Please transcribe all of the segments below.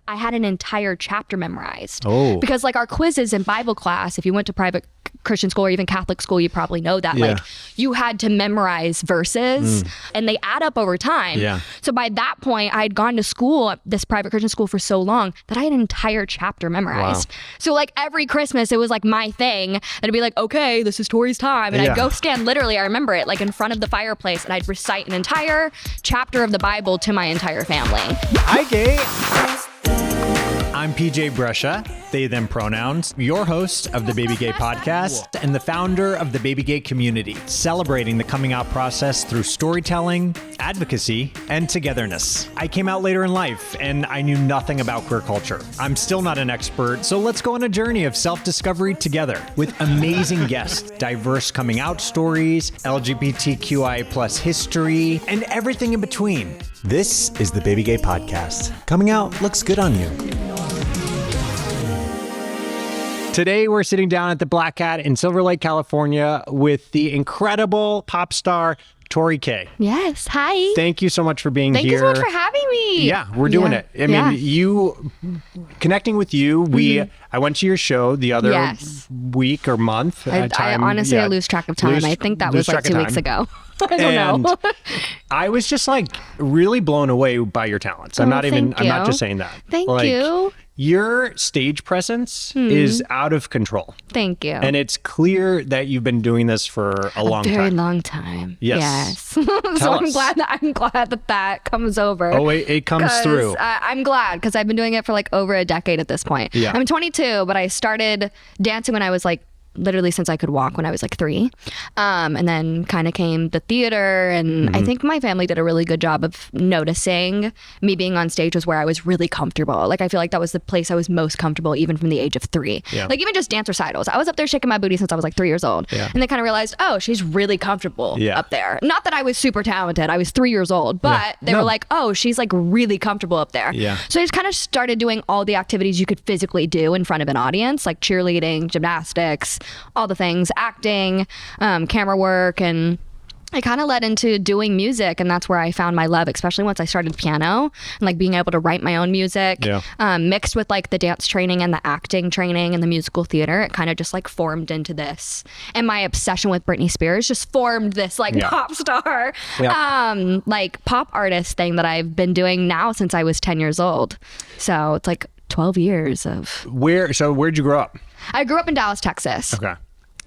I had an entire chapter memorized. Oh. Because like our quizzes in Bible class, if you went to private Christian school or even Catholic school, you probably know that like you had to memorize verses and they add up over time. Yeah. So by that point, I had gone to school, this private Christian school for so long that I had an entire chapter memorized. Wow. So like every Christmas, it was like my thing. And it'd be like, okay, this is Tori's time. And I'd go stand literally, I remember it, like in front of the fireplace, and I'd recite an entire chapter of the Bible to my entire family. Hi, gay. I'm PJ Brescia, they, them pronouns, your host of the BabyGay Podcast and the founder of the BabyGay community, celebrating the coming out process through storytelling, advocacy, and togetherness. I came out later in life and I knew nothing about queer culture. I'm still not an expert, so let's go on a journey of self-discovery together with amazing guests, diverse coming out stories, LGBTQI plus history, and everything in between. This is the BabyGay Podcast. Coming out looks good on you. Today, we're sitting down at the Black Cat in Silver Lake, California with the incredible pop star, Tori K. Yes. Hi. Thank you so much for being here. Thank you so much for having me. Yeah, we're doing it. I mean, connecting with you, I went to your show the other week or month. I honestly lose track of time. I think that was like 2 weeks ago. I don't know. I was just like really blown away by your talents. I'm not just saying that. Thank you. Your stage presence is out of control. Thank you. And it's clear that you've been doing this for a long time. Very long time. Yes. So I'm glad that comes over. Oh, it comes through. I'm glad because I've been doing it for like over a decade at this point. Yeah. I'm 22, but I started dancing when I was like literally since I could walk when I was like 3. And then kind of came the theater. And I think my family did a really good job of noticing me being on stage was where I was really comfortable. Like, I feel like that was the place I was most comfortable, even from the age of 3. Yeah. Like, even just dance recitals. I was up there shaking my booty since I was like 3 years old. Yeah. And they kind of realized, oh, she's really comfortable up there. Not that I was super talented. I was 3 years old, but they were like, oh, she's like really comfortable up there. Yeah. So I just kind of started doing all the activities you could physically do in front of an audience, like cheerleading, gymnastics, all the things, acting, camera work, and it kind of led into doing music, and that's where I found my love, especially once I started piano and like being able to write my own music, mixed with like the dance training and the acting training and the musical theater. It kind of just like formed into this, and my obsession with Britney Spears just formed this like pop star, like pop artist thing that I've been doing now since I was 10 years old. So it's like 12 years of. Where'd you grow up? I grew up in Dallas, Texas. Okay.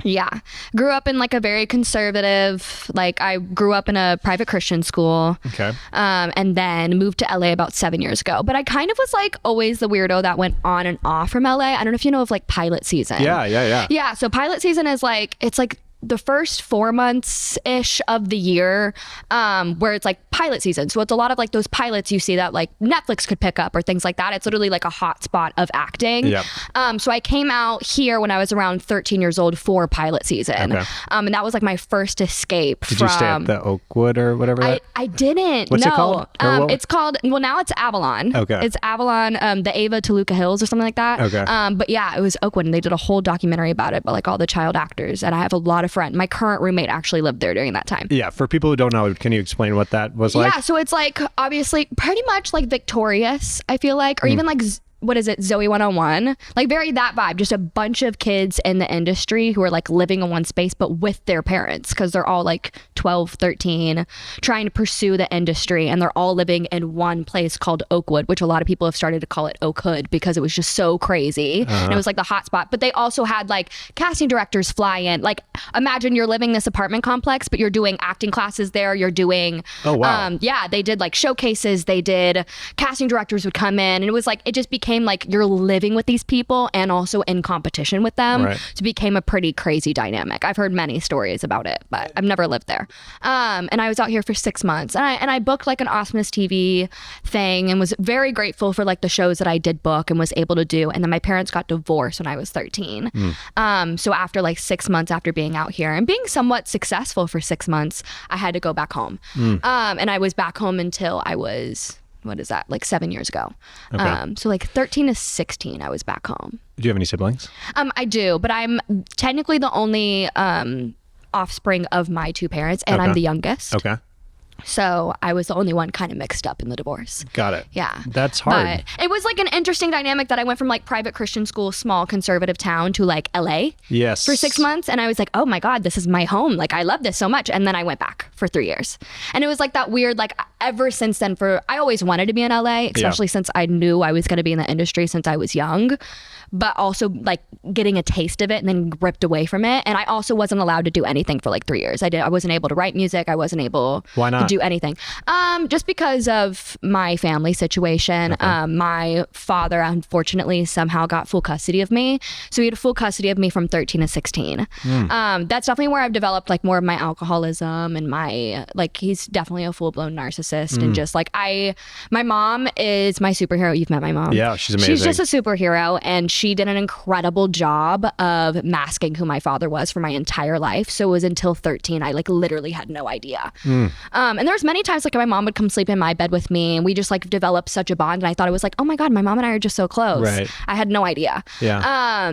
Yeah. Grew up in like a very conservative, like I grew up in a private Christian school. Okay. And then moved to LA about 7 years ago. But I kind of was like always the weirdo that went on and off from LA. I don't know if you know of like pilot season. Yeah. Yeah. So pilot season is like, it's like the first 4 months-ish of the year, where it's like pilot season. So it's a lot of like those pilots you see that like Netflix could pick up or things like that. It's literally like a hot spot of acting. Yep. So I came out here when I was around 13 years old for pilot season. Okay. And that was like my first escape. Did you stay at the Oakwood or whatever? I didn't. What's it called? It's called, well, now it's Avalon. Okay. It's Avalon, the Ava Toluca Hills or something like that. Okay. But yeah, it was Oakwood, and they did a whole documentary about it, but like all the child actors. And I have a lot of friends. My current roommate actually lived there during that time. Yeah. For people who don't know, can you explain what that was like? Yeah. So it's like obviously pretty much like Victorious, I feel like, or even like what is it, Zoe 101, like very that vibe, just a bunch of kids in the industry who are like living in one space but with their parents, because they're all like 12, 13, trying to pursue the industry, and they're all living in one place called Oakwood, which a lot of people have started to call it Oakhood because it was just so crazy. And it was like the hot spot. But they also had like casting directors fly in. Like, imagine you're living in this apartment complex, but you're doing acting classes there, you're doing they did like showcases, they did, casting directors would come in, and it was like, it just became like you're living with these people and also in competition with them. Right. So it became a pretty crazy dynamic. I've heard many stories about it, but I've never lived there. And I was out here for 6 months, and I booked like an Awesomeness TV thing, and was very grateful for like the shows that I did book and was able to do. And then my parents got divorced when I was 13. So after like 6 months after being out here and being somewhat successful for 6 months, I had to go back home. And I was back home until I was, what is that, like 7 years ago. Okay. So like 13 to 16, I was back home. Do you have any siblings? I do, but I'm technically the only offspring of my 2 parents, and I'm the youngest. Okay. So I was the only one kind of mixed up in the divorce. Got it. Yeah. That's hard. But it was like an interesting dynamic that I went from like private Christian school, small conservative town to like LA Yes. for 6 months. And I was like, oh my God, this is my home. Like I love this so much. And then I went back for 3 years. And it was like that weird, like ever since then I always wanted to be in LA, especially since I knew I was going to be in the industry since I was young. But also like getting a taste of it and then ripped away from it. And I also wasn't allowed to do anything for like 3 years. I wasn't able to write music. I wasn't able to do anything. Just because of my family situation. Okay. My father, unfortunately, somehow got full custody of me. So he had full custody of me from 13 to 16. That's definitely where I've developed like more of my alcoholism and my, like, he's definitely a full-blown narcissist. And just like my mom is my superhero. You've met my mom. Yeah, she's amazing. She's just a superhero, and she did an incredible job of masking who my father was for my entire life. So it was until 13, I like literally had no idea. And there was many times like my mom would come sleep in my bed with me, and we just like developed such a bond. And I thought it was like, oh my God, my mom and I are just so close. Right. I had no idea. Yeah.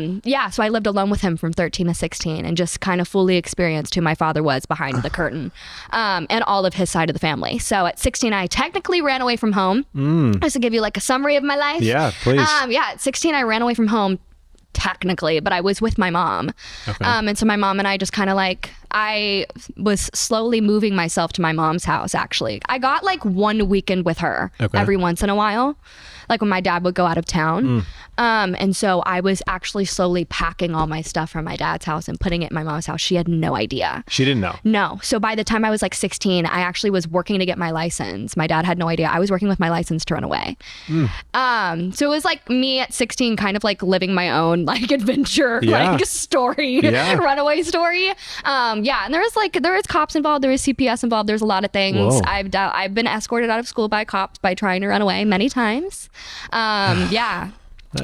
So I lived alone with him from 13 to 16 and just kind of fully experienced who my father was behind the curtain, and all of his side of the family. So at 16, I technically ran away from home. Just to give you like a summary of my life. Yeah, please. At 16, I ran away from home. Technically, but I was with my mom. Okay. And so my mom and I just kind of like, I was slowly moving myself to my mom's house, actually. I got like one weekend with her every once in a while, like when my dad would go out of town. And so I was actually slowly packing all my stuff from my dad's house and putting it in my mom's house. She had no idea. She didn't know? No. So by the time I was like 16, I actually was working to get my license. My dad had no idea. I was working with my license to run away. So it was like me at 16 kind of like living my own like adventure, like story, runaway story. And there was cops involved. There was CPS involved. There's a lot of things. Whoa. I've been escorted out of school by cops by trying to run away many times.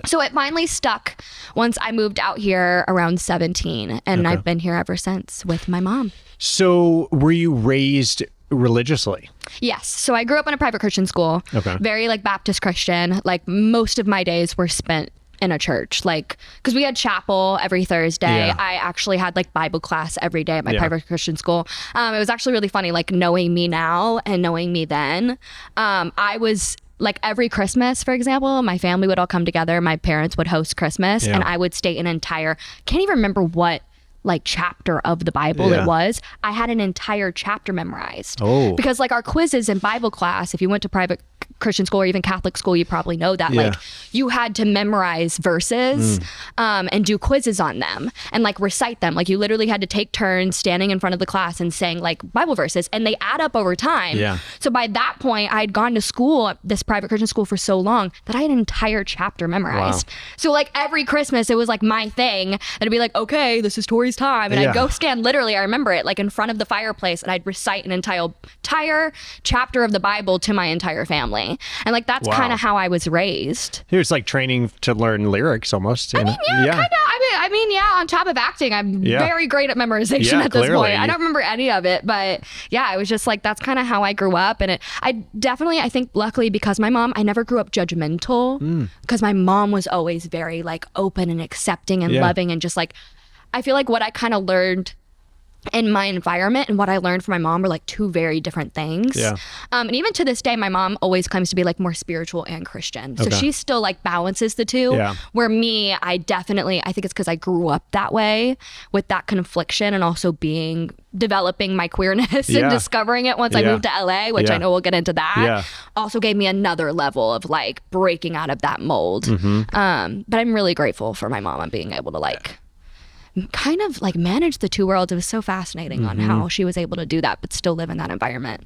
So it finally stuck once I moved out here around 17, and I've been here ever since with my mom. So were you raised religiously? Yes. So I grew up in a private Christian school, very like Baptist Christian. Like most of my days were spent in a church, like because we had chapel every Thursday. I actually had like Bible class every day at my private Christian school. It was actually really funny, like knowing me now and knowing me then. I was like every Christmas, for example, my family would all come together. My parents would host Christmas, and I would state an entire, can't even remember what like chapter of the Bible it was. I had an entire chapter memorized. Because like our quizzes in Bible class, if you went to private Christian school or even Catholic school, you probably know that like you had to memorize verses and do quizzes on them and like recite them. Like you literally had to take turns standing in front of the class and saying like Bible verses, and they add up over time. So by that point, I had gone to school, this private Christian school, for so long that I had an entire chapter memorized. So like every Christmas, it was like my thing. I'd be like, okay, this is Tori's time. And I'd go stand literally, I remember it, like in front of the fireplace, and I'd recite an entire chapter of the Bible to my entire family. And like that's kind of how I was raised. It's like training to learn lyrics almost. I mean, kind of. I mean, on top of acting, I'm very great at memorization at this point. I don't remember any of it, but I was just like, that's kind of how I grew up. And I think luckily, because my mom, I never grew up judgmental, because my mom was always very like open and accepting and loving, and just like, I feel like what I kind of learned in my environment and what I learned from my mom were like two very different things. And even to this day, my mom always claims to be like more spiritual and Christian. So she still like balances the two. Where me, I think it's because I grew up that way with that confliction, and also developing my queerness and discovering it once I moved to LA, which I know we'll get into that. Also gave me another level of like breaking out of that mold. But I'm really grateful for my mom on being able to like kind of like manage the two worlds. It was so fascinating on how she was able to do that, but still live in that environment.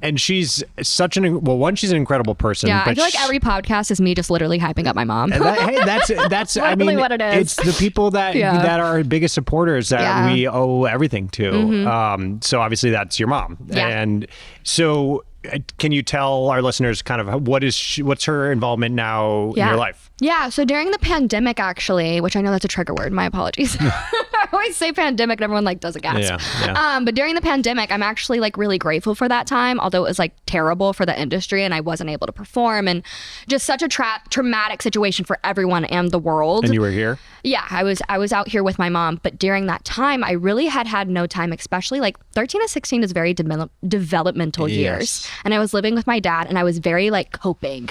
And she's such she's an incredible person. Yeah, I feel like every podcast is me just literally hyping up my mom. That's I mean, what it is. It's the people that that are our biggest supporters that we owe everything to. So obviously that's your mom. And so can you tell our listeners kind of what's her involvement now in your life? Yeah, so during the pandemic, actually, which I know that's a trigger word, my apologies. always say pandemic and everyone like does a gasp. Yeah. But during the pandemic, I'm actually like really grateful for that time, although it was like terrible for the industry and I wasn't able to perform and just such a traumatic situation for everyone and the world. And you were here? Yeah, I was out here with my mom, but during that time, I really had no time, especially like 13 to 16 is very developmental years. And I was living with my dad and I was very like coping.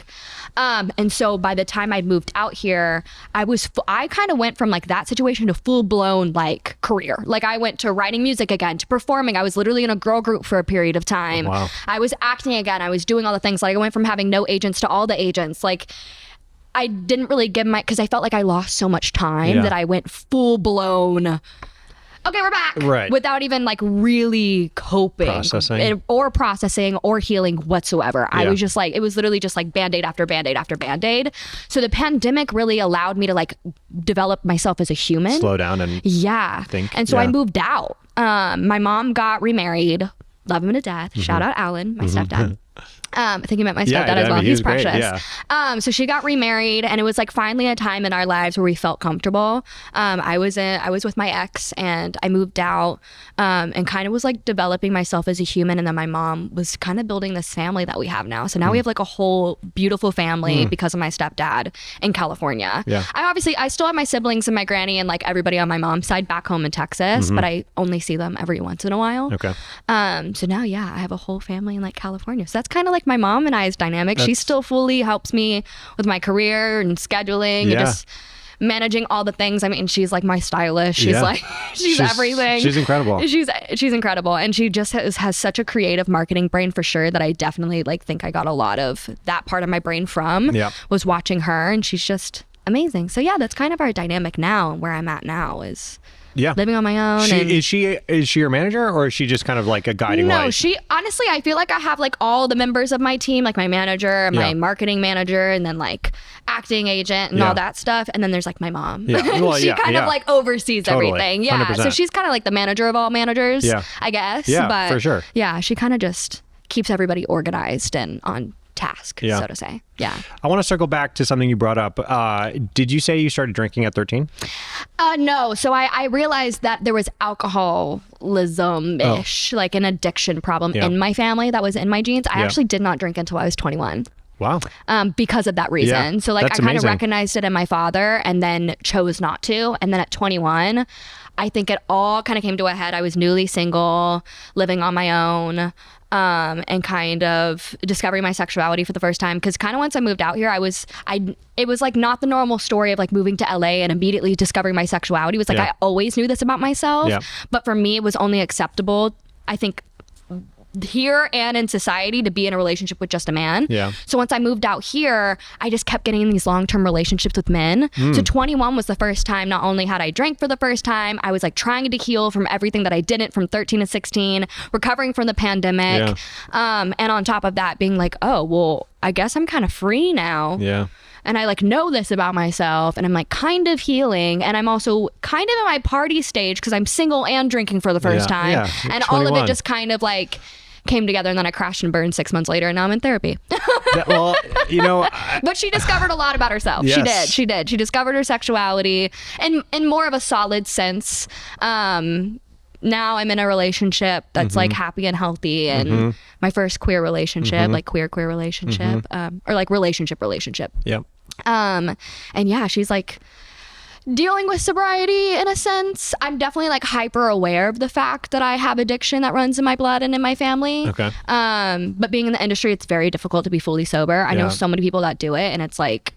And so by the time I'd moved out here, I kind of went from like that situation to full blown like career. Like I went to writing music again, to performing. I was literally in a girl group for a period of time. Wow. I was acting again. I was doing all the things. Like I went from having no agents to all the agents. Like I didn't really give because I felt like I lost so much time that I went full blown. Okay, we're back. Right. Without even like really coping or processing or healing whatsoever. I was just like, it was literally just like Band-Aid after Band-Aid after Band-Aid. So the pandemic really allowed me to like develop myself as a human. Slow down and think. And so I moved out. My mom got remarried. Love him to death. Shout out Alan, my stepdad. I think he met my stepdad as well. He's precious. So she got remarried and it was like finally a time in our lives where we felt comfortable. I was with my ex and I moved out and kind of was like developing myself as a human. And then my mom was kind of building this family that we have now. So now we have like a whole beautiful family because of my stepdad in California. I still have my siblings and my granny and like everybody on my mom's side back home in Texas, but I only see them every once in a while. Okay. So now, I have a whole family in like California. So that's kind of like my mom and I's dynamic. She still fully helps me with my career and scheduling and just managing all the things. I mean, she's like my stylist. She's like, she's everything. She's incredible. She's incredible. And she just has such a creative marketing brain for sure that I definitely like think I got a lot of that part of my brain from was watching her. And she's just amazing. So that's kind of our dynamic now. Where I'm at now is living on my own. Is she your manager or is she just kind of like a guiding light? No, she honestly, I feel like I have like all the members of my team, like my manager, my marketing manager, and then like acting agent and all that stuff. And then there's like my mom. Well, she kind of like oversees everything. 100%. So she's kind of like the manager of all managers, I guess. Yeah, but for sure. Yeah, she kind of just keeps everybody organized and on task, so to say. I want to circle back to something you brought up. Did you say you started drinking at 13? No. So I realized that there was alcoholism-ish, like an addiction problem in my family that was in my genes. I actually did not drink until I was 21. Wow. Because of that reason. So like I kind of recognized it in my father and then chose not to. And then at 21, I think it all kind of came to a head. I was newly single, living on my own, and kind of discovering my sexuality for the first time. Because kind of once I moved out here, it was like not the normal story of like moving to LA and immediately discovering my sexuality. It was like I always knew this about myself, but for me it was only acceptable, I think, here and in society to be in a relationship with just a man. So once I moved out here, I just kept getting in these long-term relationships with men. So 21 was the first time not only had I drank for the first time, I was like trying to heal from everything that I didn't from 13 to 16, recovering from the pandemic. And on top of that being like, oh, well, I guess I'm kind of free now. And I like know this about myself and I'm like kind of healing. And I'm also kind of in my party stage because I'm single and drinking for the first time. And 21. All of it just kind of like came together and then I crashed and burned 6 months later and now I'm in therapy. Well, but she discovered a lot about herself. She did. She discovered her sexuality in more of a solid sense. Now I'm in a relationship that's like happy and healthy and my first queer relationship, like queer relationship, or like relationship. And she's like dealing with sobriety in a sense. I'm definitely like hyper aware of the fact that I have addiction that runs in my blood and in my family. But being in the industry, it's very difficult to be fully sober. I know so many people that do it and it's like,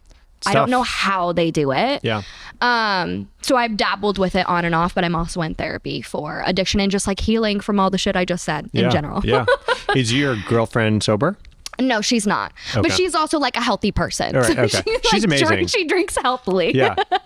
I don't know how they do it. So I've dabbled with it on and off, but I'm also in therapy for addiction and just like healing from all the shit I just said in general. Is your girlfriend sober? No, she's not. But she's also like a healthy person. Right, so she's amazing. She drinks healthily.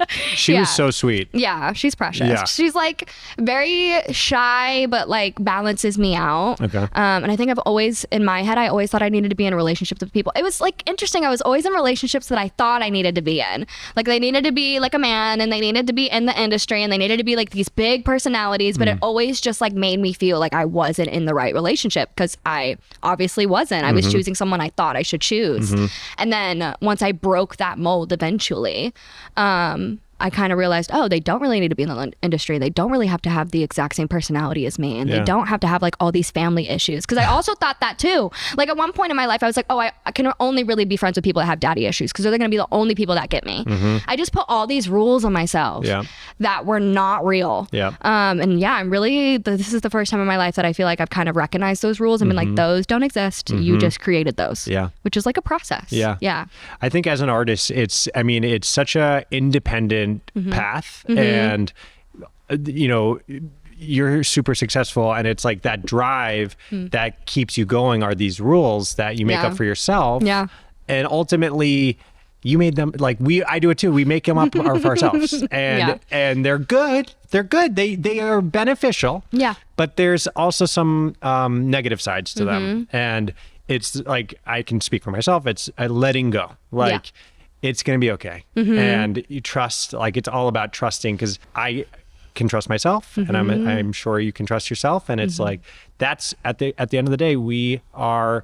She was so sweet. Yeah, she's precious. She's like very shy, but like balances me out. And I think I've always, in my head, I always thought I needed to be in relationships with people. It was like interesting. I was always in relationships that I thought I needed to be in. Like they needed to be like a man and they needed to be in the industry and they needed to be like these big personalities, but it always just like made me feel like I wasn't in the right relationship because I obviously wasn't. I was choosing someone I thought I should choose. And then once I broke that mold eventually, I kind of realized, oh, they don't really need to be in the industry. They don't really have to have the exact same personality as me. And they don't have to have like all these family issues. Because I also thought that too. Like at one point in my life, I was like, oh, I can only really be friends with people that have daddy issues because they're going to be the only people that get me. I just put all these rules on myself that were not real. And yeah, I'm really, this is the first time in my life that I feel like I've kind of recognized those rules and been like, those don't exist. You just created those. Which is like a process. Yeah. I think as an artist, it's such a independent path, and you know, you're super successful, and it's like that drive that keeps you going are these rules that you make up for yourself. And ultimately you made them, like I do it too. We make them up for ourselves, and they're good. They are beneficial. But there's also some negative sides to them, and it's like, I can speak for myself. It's letting go. Like, it's going to be okay. And you trust, like, it's all about trusting, because I can trust myself, and I'm sure you can trust yourself. And it's like, that's at the end of the day, we are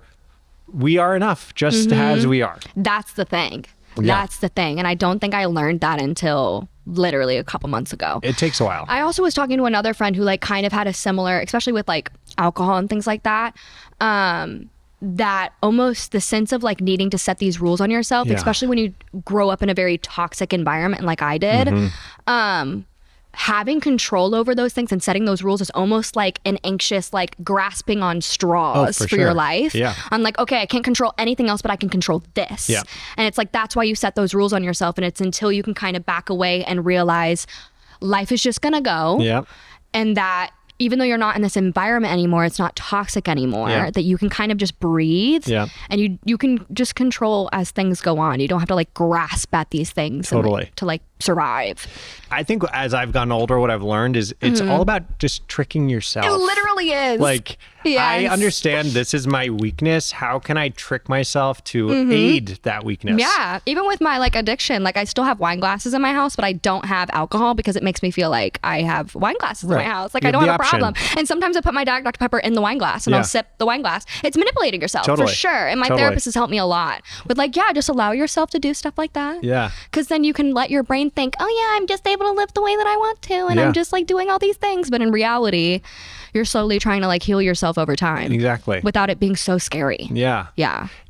enough just as we are. That's the thing. That's the thing. And I don't think I learned that until literally a couple months ago. It takes a while. I also was talking to another friend who like kind of had a similar, especially with like alcohol and things like that. That almost the sense of like needing to set these rules on yourself, especially when you grow up in a very toxic environment like I did, having control over those things and setting those rules is almost like an anxious, like grasping on straws for your life. I'm like, okay, I can't control anything else, but I can control this. And it's like, that's why you set those rules on yourself. And it's until you can kind of back away and realize life is just gonna go. And that even though you're not in this environment anymore, it's not toxic anymore, that you can kind of just breathe and you can just control as things go on. You don't have to like grasp at these things and, like, to like survive. I think as I've gotten older, what I've learned is it's all about just tricking yourself. It literally is. Like, I understand this is my weakness. How can I trick myself to aid that weakness? Yeah. Even with my like addiction, like I still have wine glasses in my house, but I don't have alcohol because it makes me feel like I have wine glasses in my house. Like I don't have a problem. And sometimes I put my Dr. Pepper in the wine glass and I'll sip the wine glass. It's manipulating yourself for sure. And my therapist has helped me a lot with like, just allow yourself to do stuff like that. Because then you can let your brain think, oh yeah, I'm just able to live the way that I want to. And I'm just like doing all these things. But in reality, you're slowly trying to like heal yourself over time. Exactly. Without it being so scary. Yeah,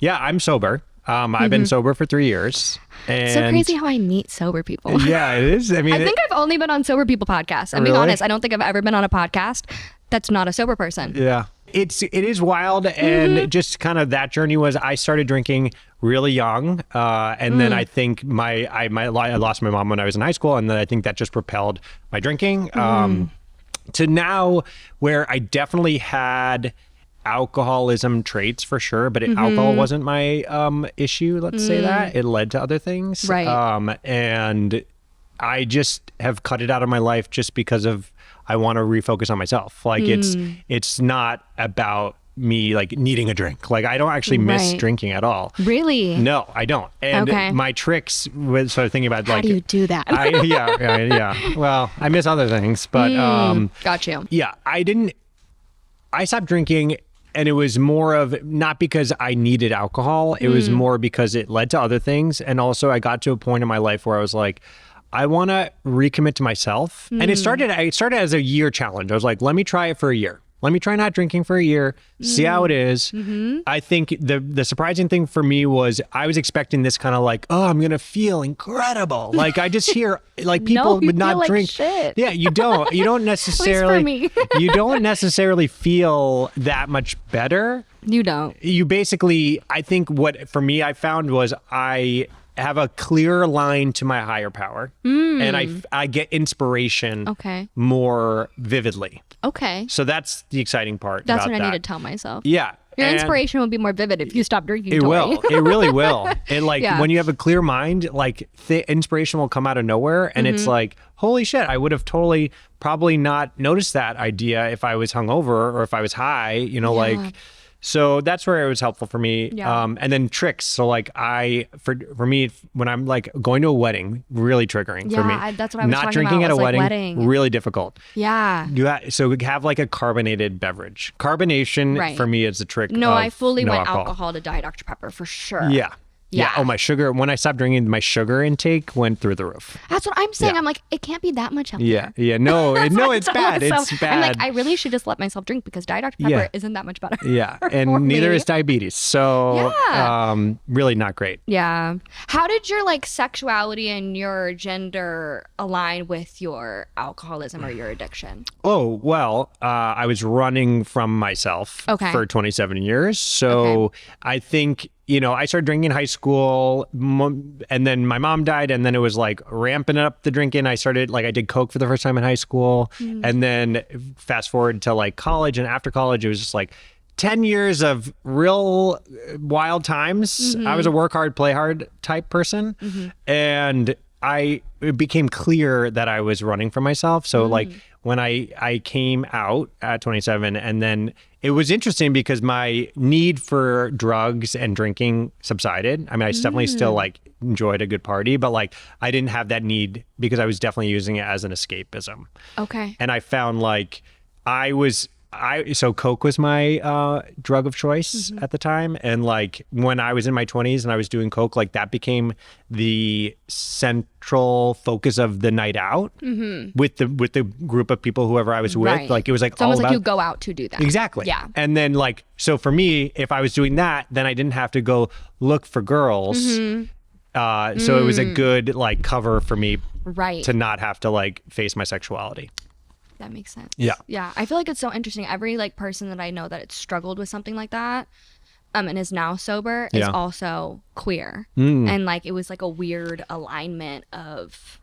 I'm sober. I've been sober for 3 years. And so crazy how I meet sober people. Yeah, it is. I mean, I think I've only been on sober people podcasts. I'm being honest. I don't think I've ever been on a podcast that's not a sober person. Yeah. It is wild. And just kind of that journey was, I started drinking really young. And then I think I lost my mom when I was in high school. And then I think that just propelled my drinking to now where I definitely had alcoholism traits for sure, but alcohol wasn't my issue. Let's say that it led to other things. And I just have cut it out of my life just because of, I want to refocus on myself. Like it's not about me like needing a drink. Like I don't actually miss drinking at all. Really? No, I don't. And my tricks with sort of thinking about like, how do you do that? Well, I miss other things, but got you. Yeah, I stopped drinking. And it was more of, not because I needed alcohol, it was more because it led to other things. And also I got to a point in my life where I was like, I want to recommit to myself. And it started as a year challenge. I was like, let me try it for a year. Let me try not drinking for a year, see how it is. I think the surprising thing for me was I was expecting this kind of like, oh, I'm going to feel incredible. Like I just hear like people would not like drink. Shit. Yeah, you don't necessarily, At least for me. you don't necessarily feel that much better. You don't. You basically, I think what for me I found was I have a clear line to my higher power and I get inspiration more vividly. So that's the exciting part. That's what I need to tell myself. Yeah. Your inspiration will be more vivid if you stop drinking. It Tori. will. It really will. It like when you have a clear mind, like the inspiration will come out of nowhere, and it's like, holy shit! I would have totally probably not noticed that idea if I was hungover or if I was high. You know, like. So that's where it was helpful for me. And then tricks. So like for me, when I'm like going to a wedding, really triggering for me. That's what I was not talking drinking about. At a wedding, really difficult. So we have like a carbonated beverage. Carbonation for me is a trick. No, I fully went alcohol to Diet Dr. Pepper for sure. Yeah. Oh, my sugar. When I stopped drinking, my sugar intake went through the roof. That's what I'm saying. Yeah. I'm like, it can't be that much healthier. Yeah. Yeah. No, no, it's bad. It's bad. I'm like, I really should just let myself drink because Diet Dr. Pepper isn't that much better. Yeah. And neither is diabetes. So really not great. Yeah. How did your like sexuality and your gender align with your alcoholism or your addiction? Oh, well, I was running from myself for 27 years. So I think, I started drinking in high school and then my mom died and then it was like ramping up the drinking. I started I did Coke for the first time in high school. And then fast forward to like college, and after college, it was just like 10 years of real wild times. I was a work hard, play hard type person. And it became clear that I was running from myself. So like when I came out at 27, and then it was interesting because my need for drugs and drinking subsided. I mean, I definitely still like enjoyed a good party, but like I didn't have that need because I was definitely using it as an escapism. Okay. And I found like so Coke was my drug of choice at the time. And like when I was in my 20s and I was doing Coke, like that became the central focus of the night out with the group of people, whoever I was with. Right. Like it was like it's all almost about, like you go out to do that. Exactly. Yeah. And then like, so for me, if I was doing that, then I didn't have to go look for girls. So it was a good like cover for me to not have to like face my sexuality. That makes sense. Yeah. Yeah. I feel like it's so interesting. Every like person that I know that it's struggled with something like that and is now sober is also queer. And like it was like a weird alignment of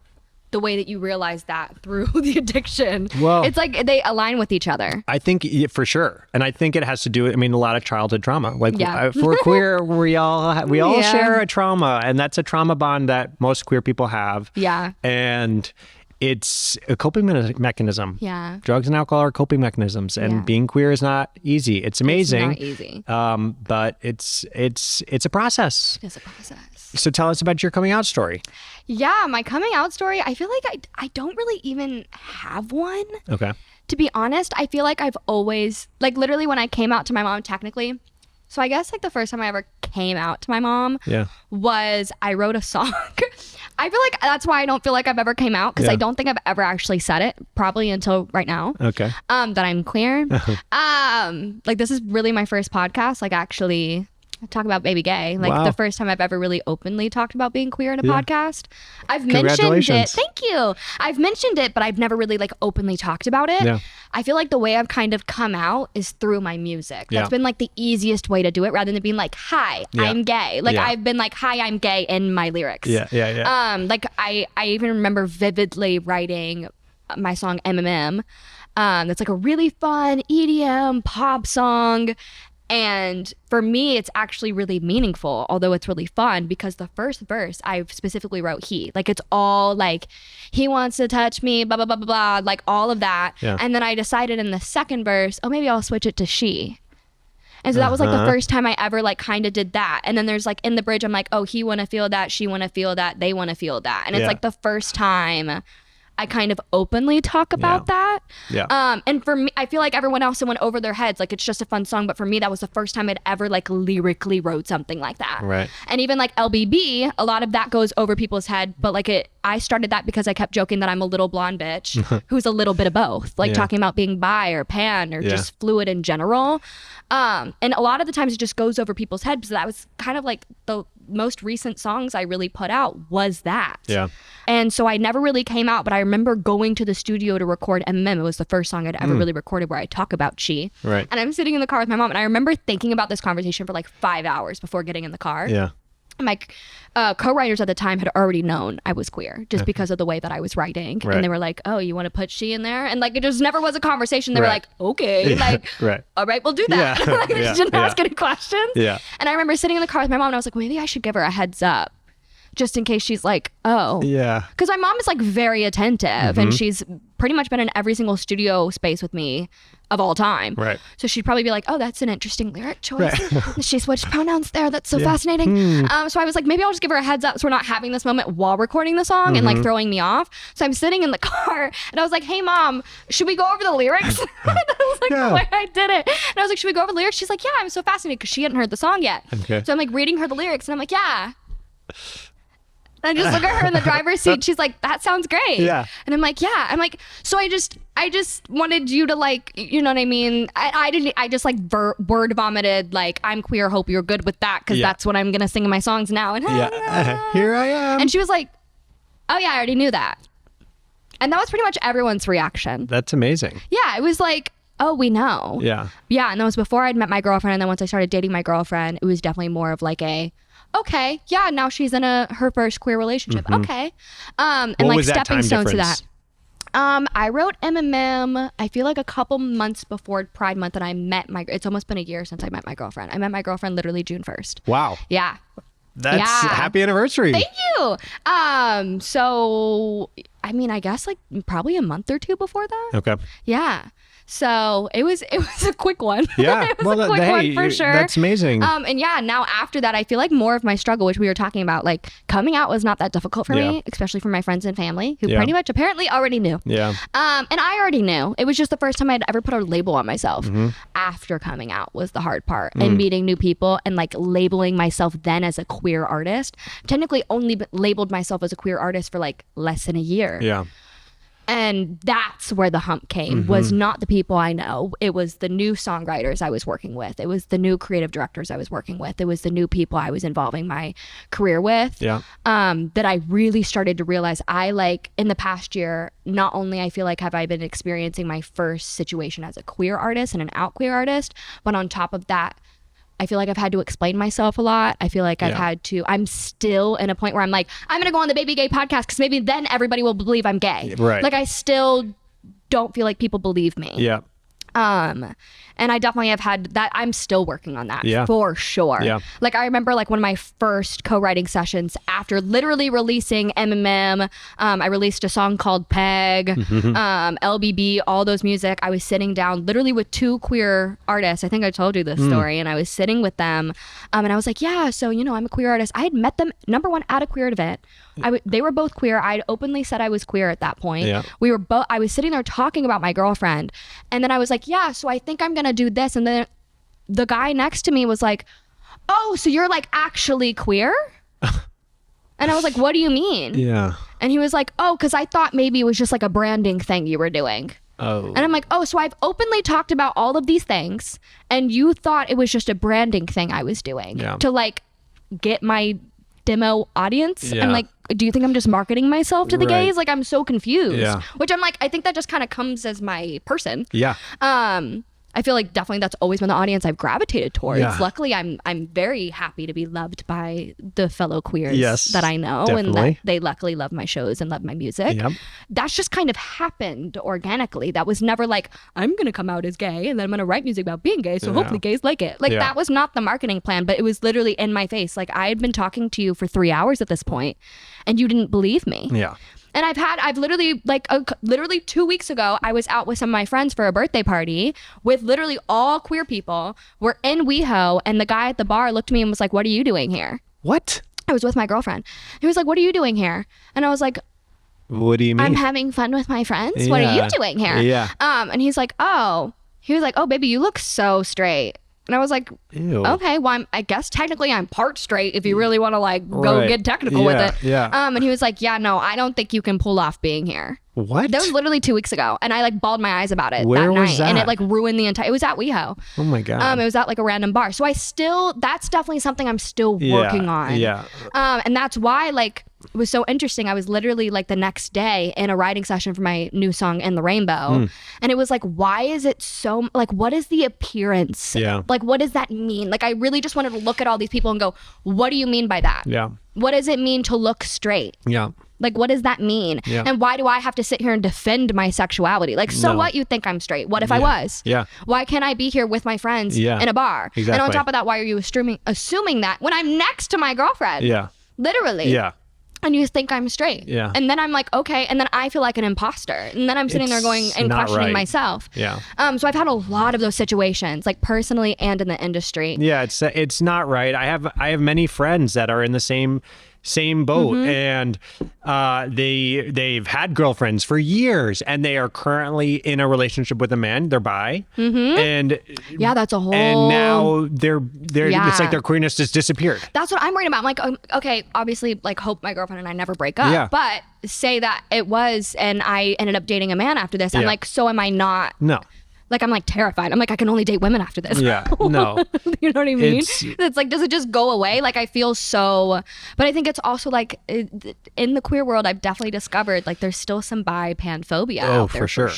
the way that you realize that through the addiction. Well, it's like they align with each other. I think for sure. And I think it has to do with, a lot of childhood trauma. Like if we're queer, we all share a trauma, and that's a trauma bond that most queer people have. Yeah. And it's a coping mechanism. Yeah. Drugs and alcohol are coping mechanisms, and being queer is not easy. It's amazing. It's not easy. But it's a process. It's a process. So tell us about your coming out story. Yeah, my coming out story, I feel like I don't really even have one. Okay. To be honest, I feel like I've always, like literally when I came out to my mom technically, so I guess like the first time I ever came out to my mom was I wrote a song. I feel like that's why I don't feel like I've ever came out, because I don't think I've ever actually said it, probably until right now. Okay. That I'm queer. Like this is really my first podcast, like actually talk about BabyGay. Like the first time I've ever really openly talked about being queer in a podcast. I've mentioned it. Thank you. I've mentioned it, but I've never really like openly talked about it. Yeah. I feel like the way I've kind of come out is through my music. That's been like the easiest way to do it, rather than being like, hi, I'm gay. Like I've been like, hi, I'm gay in my lyrics. Like I even remember vividly writing my song MMM. That's like a really fun EDM pop song. And for me, it's actually really meaningful, although it's really fun, because the first verse I specifically wrote he. Like it's all like, he wants to touch me, blah, blah, blah, blah, blah, like all of that. Yeah. And then I decided in the second verse, maybe I'll switch it to she. And so that was like the first time I ever like kind of did that. And then there's like in the bridge, I'm like, he want to feel that, she want to feel that, they want to feel that. And it's like the first time I kind of openly talk about that. Yeah. And for me, I feel like everyone else went over their heads. Like it's just a fun song. But for me, that was the first time I'd ever like lyrically wrote something like that. Right. And even like LBB, a lot of that goes over people's head. But like I started that because I kept joking that I'm a little blonde bitch who's a little bit of both. Like talking about being bi or pan or just fluid in general. And a lot of the times it just goes over people's heads. So that was kind of like the most recent songs I really put out was that. Yeah. And so I never really came out, but I remember going to the studio to record MM. It was the first song I'd ever really recorded where I talk about she. Right. And I'm sitting in the car with my mom, and I remember thinking about this conversation for like 5 hours before getting in the car. Yeah. My co-writers at the time had already known I was queer just because of the way that I was writing. Right. And they were like, you want to put she in there? And like, it just never was a conversation. They were like, okay, like, all right, we'll do that. Yeah. Like, they didn't ask any questions. Yeah. And I remember sitting in the car with my mom, and I was like, maybe I should give her a heads up, just in case she's like, yeah. Because my mom is like very attentive, and she's pretty much been in every single studio space with me of all time. Right. So she'd probably be like, that's an interesting lyric choice. Right. She switched pronouns there. That's so fascinating. So I was like, maybe I'll just give her a heads up so we're not having this moment while recording the song and like throwing me off. So I'm sitting in the car car and I was like, hey mom, should we go over the lyrics? And I was like, the way I did it. And I was like, should we go over the lyrics? She's like, yeah, I'm so fascinated because she hadn't heard the song yet. Okay. So I'm like reading her the lyrics and I'm like, yeah. And I just look at her in the driver's seat. She's like, that sounds great. Yeah. And I'm like, yeah. I'm like, so I just wanted you to like, you know what I mean? I just like word vomited, like, I'm queer, hope you're good with that. Cause that's what I'm going to sing in my songs now. And here I am. And she was like, oh yeah, I already knew that. And that was pretty much everyone's reaction. That's amazing. Yeah. It was like, oh, we know. Yeah. Yeah. And that was before I'd met my girlfriend. And then once I started dating my girlfriend, it was definitely more of like okay, yeah, now she's in her first queer relationship. Okay. And what like was that stepping stones to difference? that. I wrote MMM, I feel like a couple months before Pride Month, and I met it's almost been a year since I met my girlfriend. I met my girlfriend literally June 1st. Wow. Yeah. That's happy anniversary. Thank you. So, I mean, I guess like probably a month or two before that. Okay. Yeah. So it was a quick one. Yeah. It was a quick one for sure. That's amazing. And yeah, now after that, I feel like more of my struggle, which we were talking about, like coming out was not that difficult for me, especially for my friends and family who pretty much apparently already knew. Yeah. And I already knew. It was just the first time I'd ever put a label on myself. After coming out was the hard part, and meeting new people and like labeling myself then as a queer artist. Technically only labeled myself as a queer artist for like less than a year. Yeah. And that's where the hump came, was not the people I know. It was the new songwriters I was working with. It was the new creative directors I was working with. It was the new people I was involving my career with. Yeah. That I really started to realize in the past year, not only I feel like have I been experiencing my first situation as a queer artist and an out queer artist, but on top of that, I feel like I've had to explain myself a lot. I feel like I'm still in a point where I'm like, I'm going to go on the BabyGay podcast because maybe then everybody will believe I'm gay. Right. Like I still don't feel like people believe me. Yeah. And I definitely have had that. I'm still working on that for sure. Yeah. Like I remember like one of my first co-writing sessions after literally releasing MMM. I released a song called Peg, LBB, all those music. I was sitting down literally with two queer artists. I think I told you this story, and I was sitting with them. And I was like, yeah, so, you know, I'm a queer artist. I had met them, number one, at a queer event. They were both queer. I'd openly said I was queer at that point. Yeah. I was sitting there talking about my girlfriend. And then I was like, yeah, so I think I'm going to do this. And then the guy next to me was like, oh, so you're like actually queer? And I was like, what do you mean? Yeah. And he was like, oh, because I thought maybe it was just like a branding thing you were doing. Oh. And I'm like, oh, so I've openly talked about all of these things and you thought it was just a branding thing I was doing to like get my demo audience. Yeah. And like, do you think I'm just marketing myself to the gays? Like, I'm so confused. Yeah. Which I'm like, I think that just kind of comes as my person. Yeah. I feel like definitely that's always been the audience I've gravitated towards. Yeah. Luckily, I'm very happy to be loved by the fellow queers that I know, and that they luckily love my shows and love my music. Yep. That's just kind of happened organically. That was never like, I'm going to come out as gay and then I'm going to write music about being gay, so hopefully gays like it. Like that was not the marketing plan, but it was literally in my face. Like I had been talking to you for 3 hours at this point and you didn't believe me. Yeah. And I've literally, like, literally 2 weeks ago, I was out with some of my friends for a birthday party with literally all queer people. We're in WeHo, and the guy at the bar looked at me and was like, what are you doing here? What? I was with my girlfriend. He was like, what are you doing here? And I was like, what do you mean? I'm having fun with my friends. Yeah. What are you doing here? Yeah. And he was like, oh, baby, you look so straight. And I was like, ew. Okay, well, I guess technically I'm part straight if you really want to like go get technical with it. Yeah. And he was like, yeah, no, I don't think you can pull off being here. What? That was literally 2 weeks ago. And I like bawled my eyes about it that night. And it like ruined the entire, it was at WeHo. Oh my God. It was at like a random bar. So that's definitely something I'm still working on. Yeah. And that's why like, it was so interesting. I was literally like the next day in a writing session for my new song In the Rainbow. And it was like, why is it so, like, what is the appearance? Yeah. Like, what does that mean? Like, I really just wanted to look at all these people and go, what do you mean by that? Yeah. What does it mean to look straight? Yeah. Like, what does that mean? Yeah. And why do I have to sit here and defend my sexuality? Like, so what, you think I'm straight? What if I was? Yeah. Why can't I be here with my friends in a bar? Exactly. And on top of that, why are you assuming that when I'm next to my girlfriend? Yeah. Literally. Yeah. And you think I'm straight. Yeah. And then I'm like, okay. And then I feel like an imposter. And then I'm sitting there going and questioning myself. Yeah. So I've had a lot of those situations, like personally and in the industry. Yeah, it's not right. I have many friends that are in the same same boat, and they've had girlfriends for years, and they are currently in a relationship with a man. They're bi, and that's a whole. And now they're it's like their queerness just disappeared. That's what I'm worried about. I'm like, okay, obviously, like, hope my girlfriend and I never break up, but say that it was, and I ended up dating a man after this. I'm like, so am I not? No. Like, I'm like terrified. I'm like, I can only date women after this. Yeah, no. You know what I mean? It's like, does it just go away? Like, I feel so, but I think it's also like in the queer world, I've definitely discovered like there's still some bi panphobia out there. For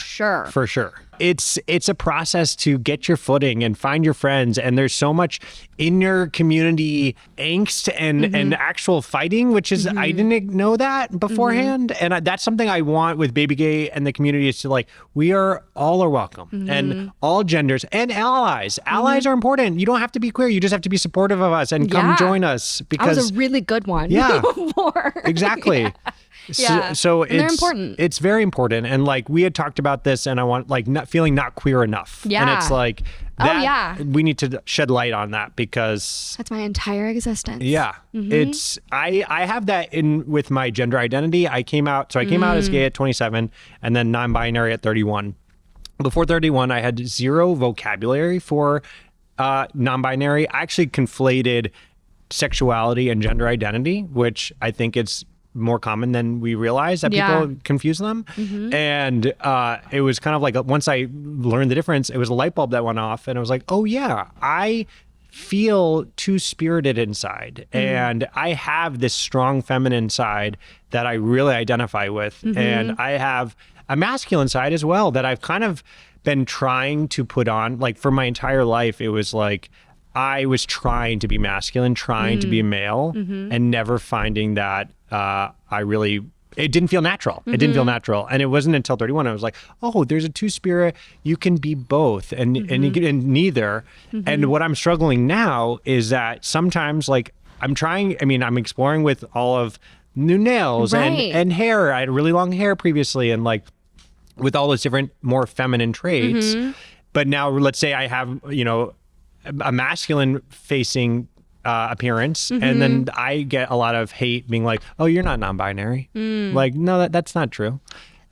sure. It's a process to get your footing and find your friends, and there's so much in your community angst and actual fighting, which is I didn't know that beforehand, and that's something I want with BabyGay and the community is to like we are welcome and all genders and allies. Allies are important. You don't have to be queer. You just have to be supportive of us and come join us because that was a really good one. Yeah, before. Exactly. So they're important. It's very important. And like we had talked about this and I want like not feeling not queer enough. Yeah. And it's like that we need to shed light on that because that's my entire existence. Yeah. It's I have that in with my gender identity. I came out as gay at 27 and then non-binary at 31. Before 31, I had zero vocabulary for non-binary. I actually conflated sexuality and gender identity, which I think it's more common than we realize that people confuse them. And it was kind of like once I learned the difference, it was a light bulb that went off and I was like, oh yeah, I feel two-spirited inside and I have this strong feminine side that I really identify with. And I have a masculine side as well that I've kind of been trying to put on. Like for my entire life, it was like I was trying to be masculine, trying to be male and never finding that it didn't feel natural. It didn't feel natural. And it wasn't until 31 I was like, oh, there's a two-spirit. You can be both and you can and neither. And what I'm struggling now is that sometimes like I'm exploring with all of new nails and hair. I had really long hair previously and like with all those different more feminine traits. But now let's say I have, a masculine facing appearance and then I get a lot of hate being like, oh, you're not non-binary. Like, no, that's not true.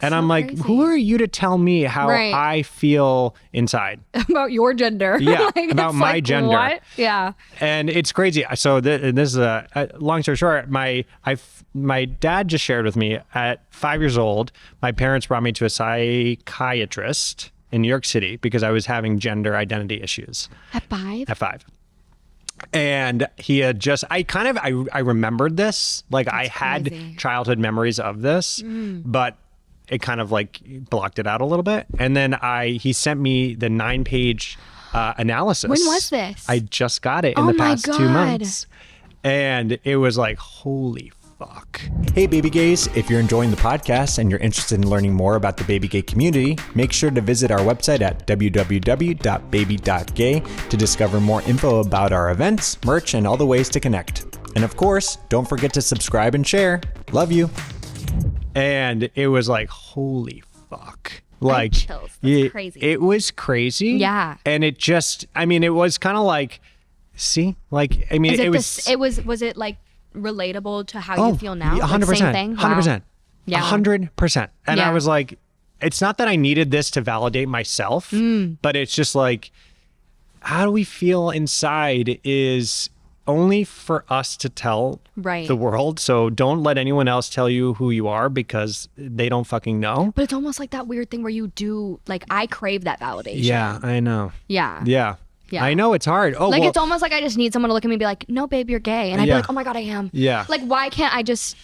And I'm like, crazy. Who are you to tell me how I feel inside? About your gender. Yeah, about my gender. What? Yeah. And it's crazy. So this is a long story short, my dad just shared with me at 5 years old, my parents brought me to a psychiatrist in New York City because I was having gender identity issues. At 5? At 5. And he had just, I remembered this. Like I had childhood memories of this, but it kind of like blocked it out a little bit. And then he sent me the 9-page analysis. When was this? I just got it in the past 2 months. And it was like, holy fuck. Hey, baby gays, if you're enjoying the podcast and you're interested in learning more about the baby gay community, make sure to visit our website at www.baby.gay to discover more info about our events, merch, and all the ways to connect. And of course, don't forget to subscribe and share. Love you. And it was like, holy fuck. Like, That's crazy. It was crazy. Yeah. And it just, it was kind of like, see, like, was it like relatable to how you feel now? 100%. Like same thing? 100%. Wow. Yeah. 100%. And I was like, it's not that I needed this to validate myself, but it's just like, how do we feel inside is only for us to tell the world. So don't let anyone else tell you who you are because they don't fucking know. But it's almost like that weird thing where you do, like, I crave that validation. Yeah, I know. Yeah. Yeah. Yeah. I know it's hard. Oh, like, it's almost like I just need someone to look at me and be like, no, babe, you're gay. And I'd be like, oh my God, I am. Yeah. Like, why can't I just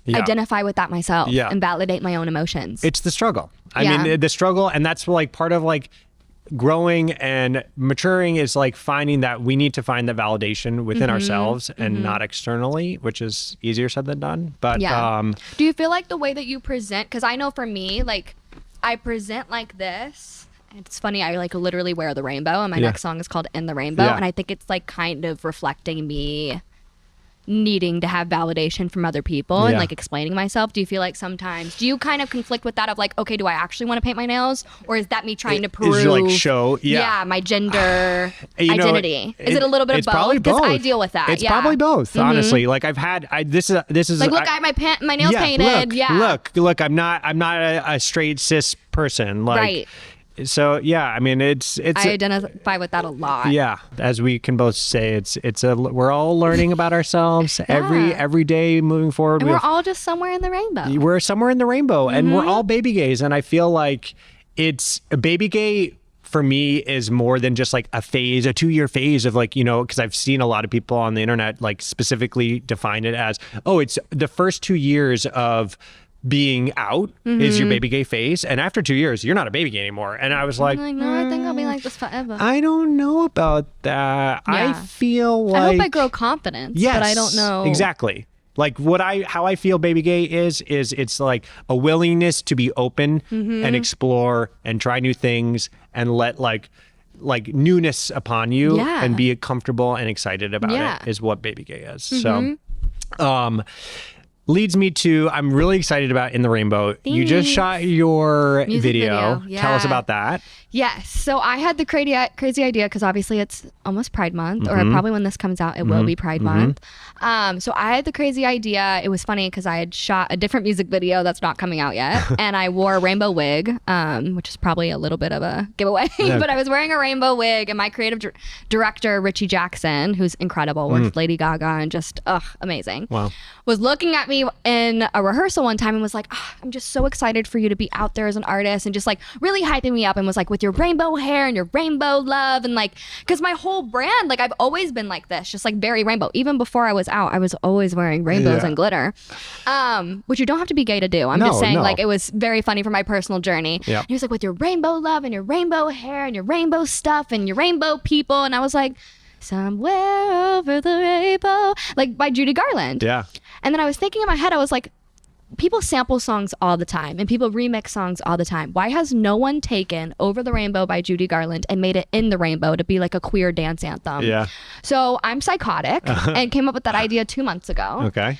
identify with that myself and validate my own emotions? It's the struggle. I mean, the struggle. And that's like part of like growing and maturing is like finding that we need to find the validation within ourselves and not externally, which is easier said than done. But do you feel like the way that you present, because I know for me, like, I present like this. It's funny, I like literally wear the rainbow, and my next song is called In the Rainbow, and I think it's like kind of reflecting me needing to have validation from other people and Yeah. like explaining myself. Do you feel like sometimes, do you kind of conflict with that of like, okay, do I actually want to paint my nails, or is that me trying to prove Is like show? Yeah. my gender You know, identity? Is it a little bit of it's both? probably Because I both. deal with that. It's yeah. probably both, honestly. Like this is Like, look, I have my nails painted. Look, I'm not a straight cis person. Like, Right. So yeah, I mean, it's I identify with that a lot. yeah, as we can both say, we're all learning about ourselves every day moving forward. And we're all just somewhere in the rainbow. We're somewhere in the rainbow, and we're all baby gays. And I feel like it's baby gay for me is more than just like a 2-year phase of like, you know, because I've seen a lot of people on the internet like specifically define it as, oh, it's the first 2 years of being out is your baby gay phase, and after 2 years you're not a baby gay anymore. And I was like, no, I think I'll be like this forever. I don't know about that. I feel like I hope I grow confidence, but I don't know exactly. Like how I feel baby gay is it's like a willingness to be open and explore and try new things and let like newness upon you and be comfortable and excited about it is what baby gay is. So leads me to, I'm really excited about In the Rainbow. Thanks. You just shot your music video. Yeah. Tell us about that. Yes. So I had the crazy idea, because obviously it's almost Pride Month, or probably when this comes out, it will be Pride Month. So I had the crazy idea. It was funny because I had shot a different music video that's not coming out yet. And I wore a rainbow wig, which is probably a little bit of a giveaway. But I was wearing a rainbow wig, and my creative director, Richie Jackson, who's incredible, worked with Lady Gaga and just, amazing. Wow. Was looking at me in a rehearsal one time and was like, I'm just so excited for you to be out there as an artist, and just like really hyping me up, and was like, with your rainbow hair and your rainbow love, and like, because my whole brand, like I've always been like this, just like very rainbow. Even before I was out, I was always wearing rainbows and glitter, which you don't have to be gay to do. I'm just saying, like, it was very funny for my personal journey. Yeah. And he was like, with your rainbow love and your rainbow hair and your rainbow stuff and your rainbow people, and I was like, somewhere over the rainbow, like by Judy Garland. Yeah. And then I was thinking in my head, I was like, people sample songs all the time and people remix songs all the time. Why has no one taken Over the Rainbow by Judy Garland and made it In the Rainbow to be like a queer dance anthem? Yeah. So I'm psychotic and came up with that idea 2 months ago. Okay.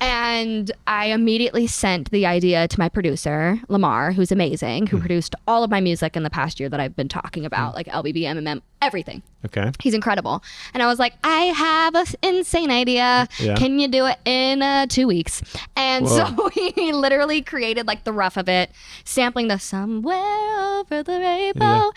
And I immediately sent the idea to my producer, Lamar, who's amazing, who produced all of my music in the past year that I've been talking about, like LBB, MMM, everything. Okay. He's incredible. And I was like, I have an insane idea. Yeah. Can you do it in 2 weeks? And so he literally created like the rough of it, sampling the Somewhere Over the Rainbow,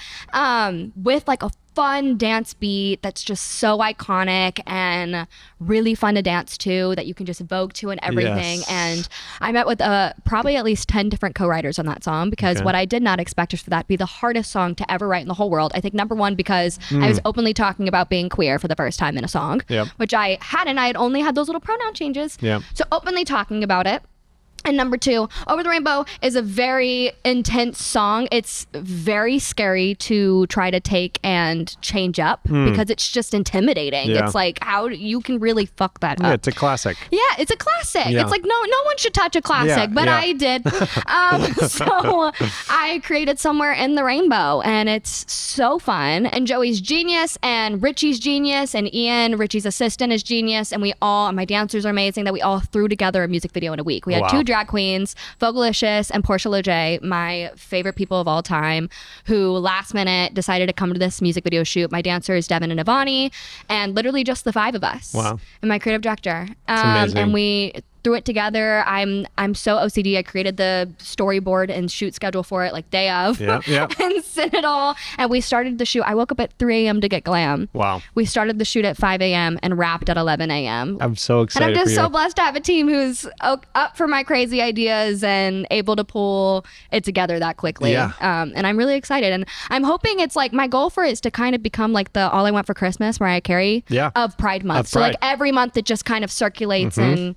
with like a fun dance beat that's just so iconic and really fun to dance to, that you can just vogue to and everything. Yes. And I met with probably at least 10 different co-writers on that song, because what I did not expect is for that to be the hardest song to ever write in the whole world. I think number one, because I was openly talking about being queer for the first time in a song, which I hadn't. I had only had those little pronoun changes. So openly talking about it. And number two, Over the Rainbow is a very intense song. It's very scary to try to take and change up because it's just intimidating. Yeah. It's like, how you can really fuck that Yeah, up. it's a classic. Yeah, it's a classic. Yeah. It's like no one should touch a classic, but I did. So I created Somewhere in the Rainbow, and it's so fun. And Joey's genius, and Richie's genius, and Ian, Richie's assistant, is genius. And my dancers are amazing, that we all threw together a music video in a week. We had two drag queens, Vogalicious and Portia Leger, my favorite people of all time, who last minute decided to come to this music video shoot. My dancers, Devin and Ivani, and literally just the five of us. Wow. And my creative director. Amazing. And we threw it together. I'm so OCD. I created the storyboard and shoot schedule for it like day of. And sent it all. And we started the shoot. I woke up at 3 a.m. to get glam. Wow. We started the shoot at 5 a.m. and wrapped at 11 a.m. I'm so excited. And I'm just for you. so blessed to have a team who's up for my crazy ideas and able to pull it together that quickly. Yeah. And I'm really excited. And I'm hoping it's like, my goal for it is to kind of become like the All I Want for Christmas, Mariah Carey, of Pride Month. So like every month it just kind of circulates, and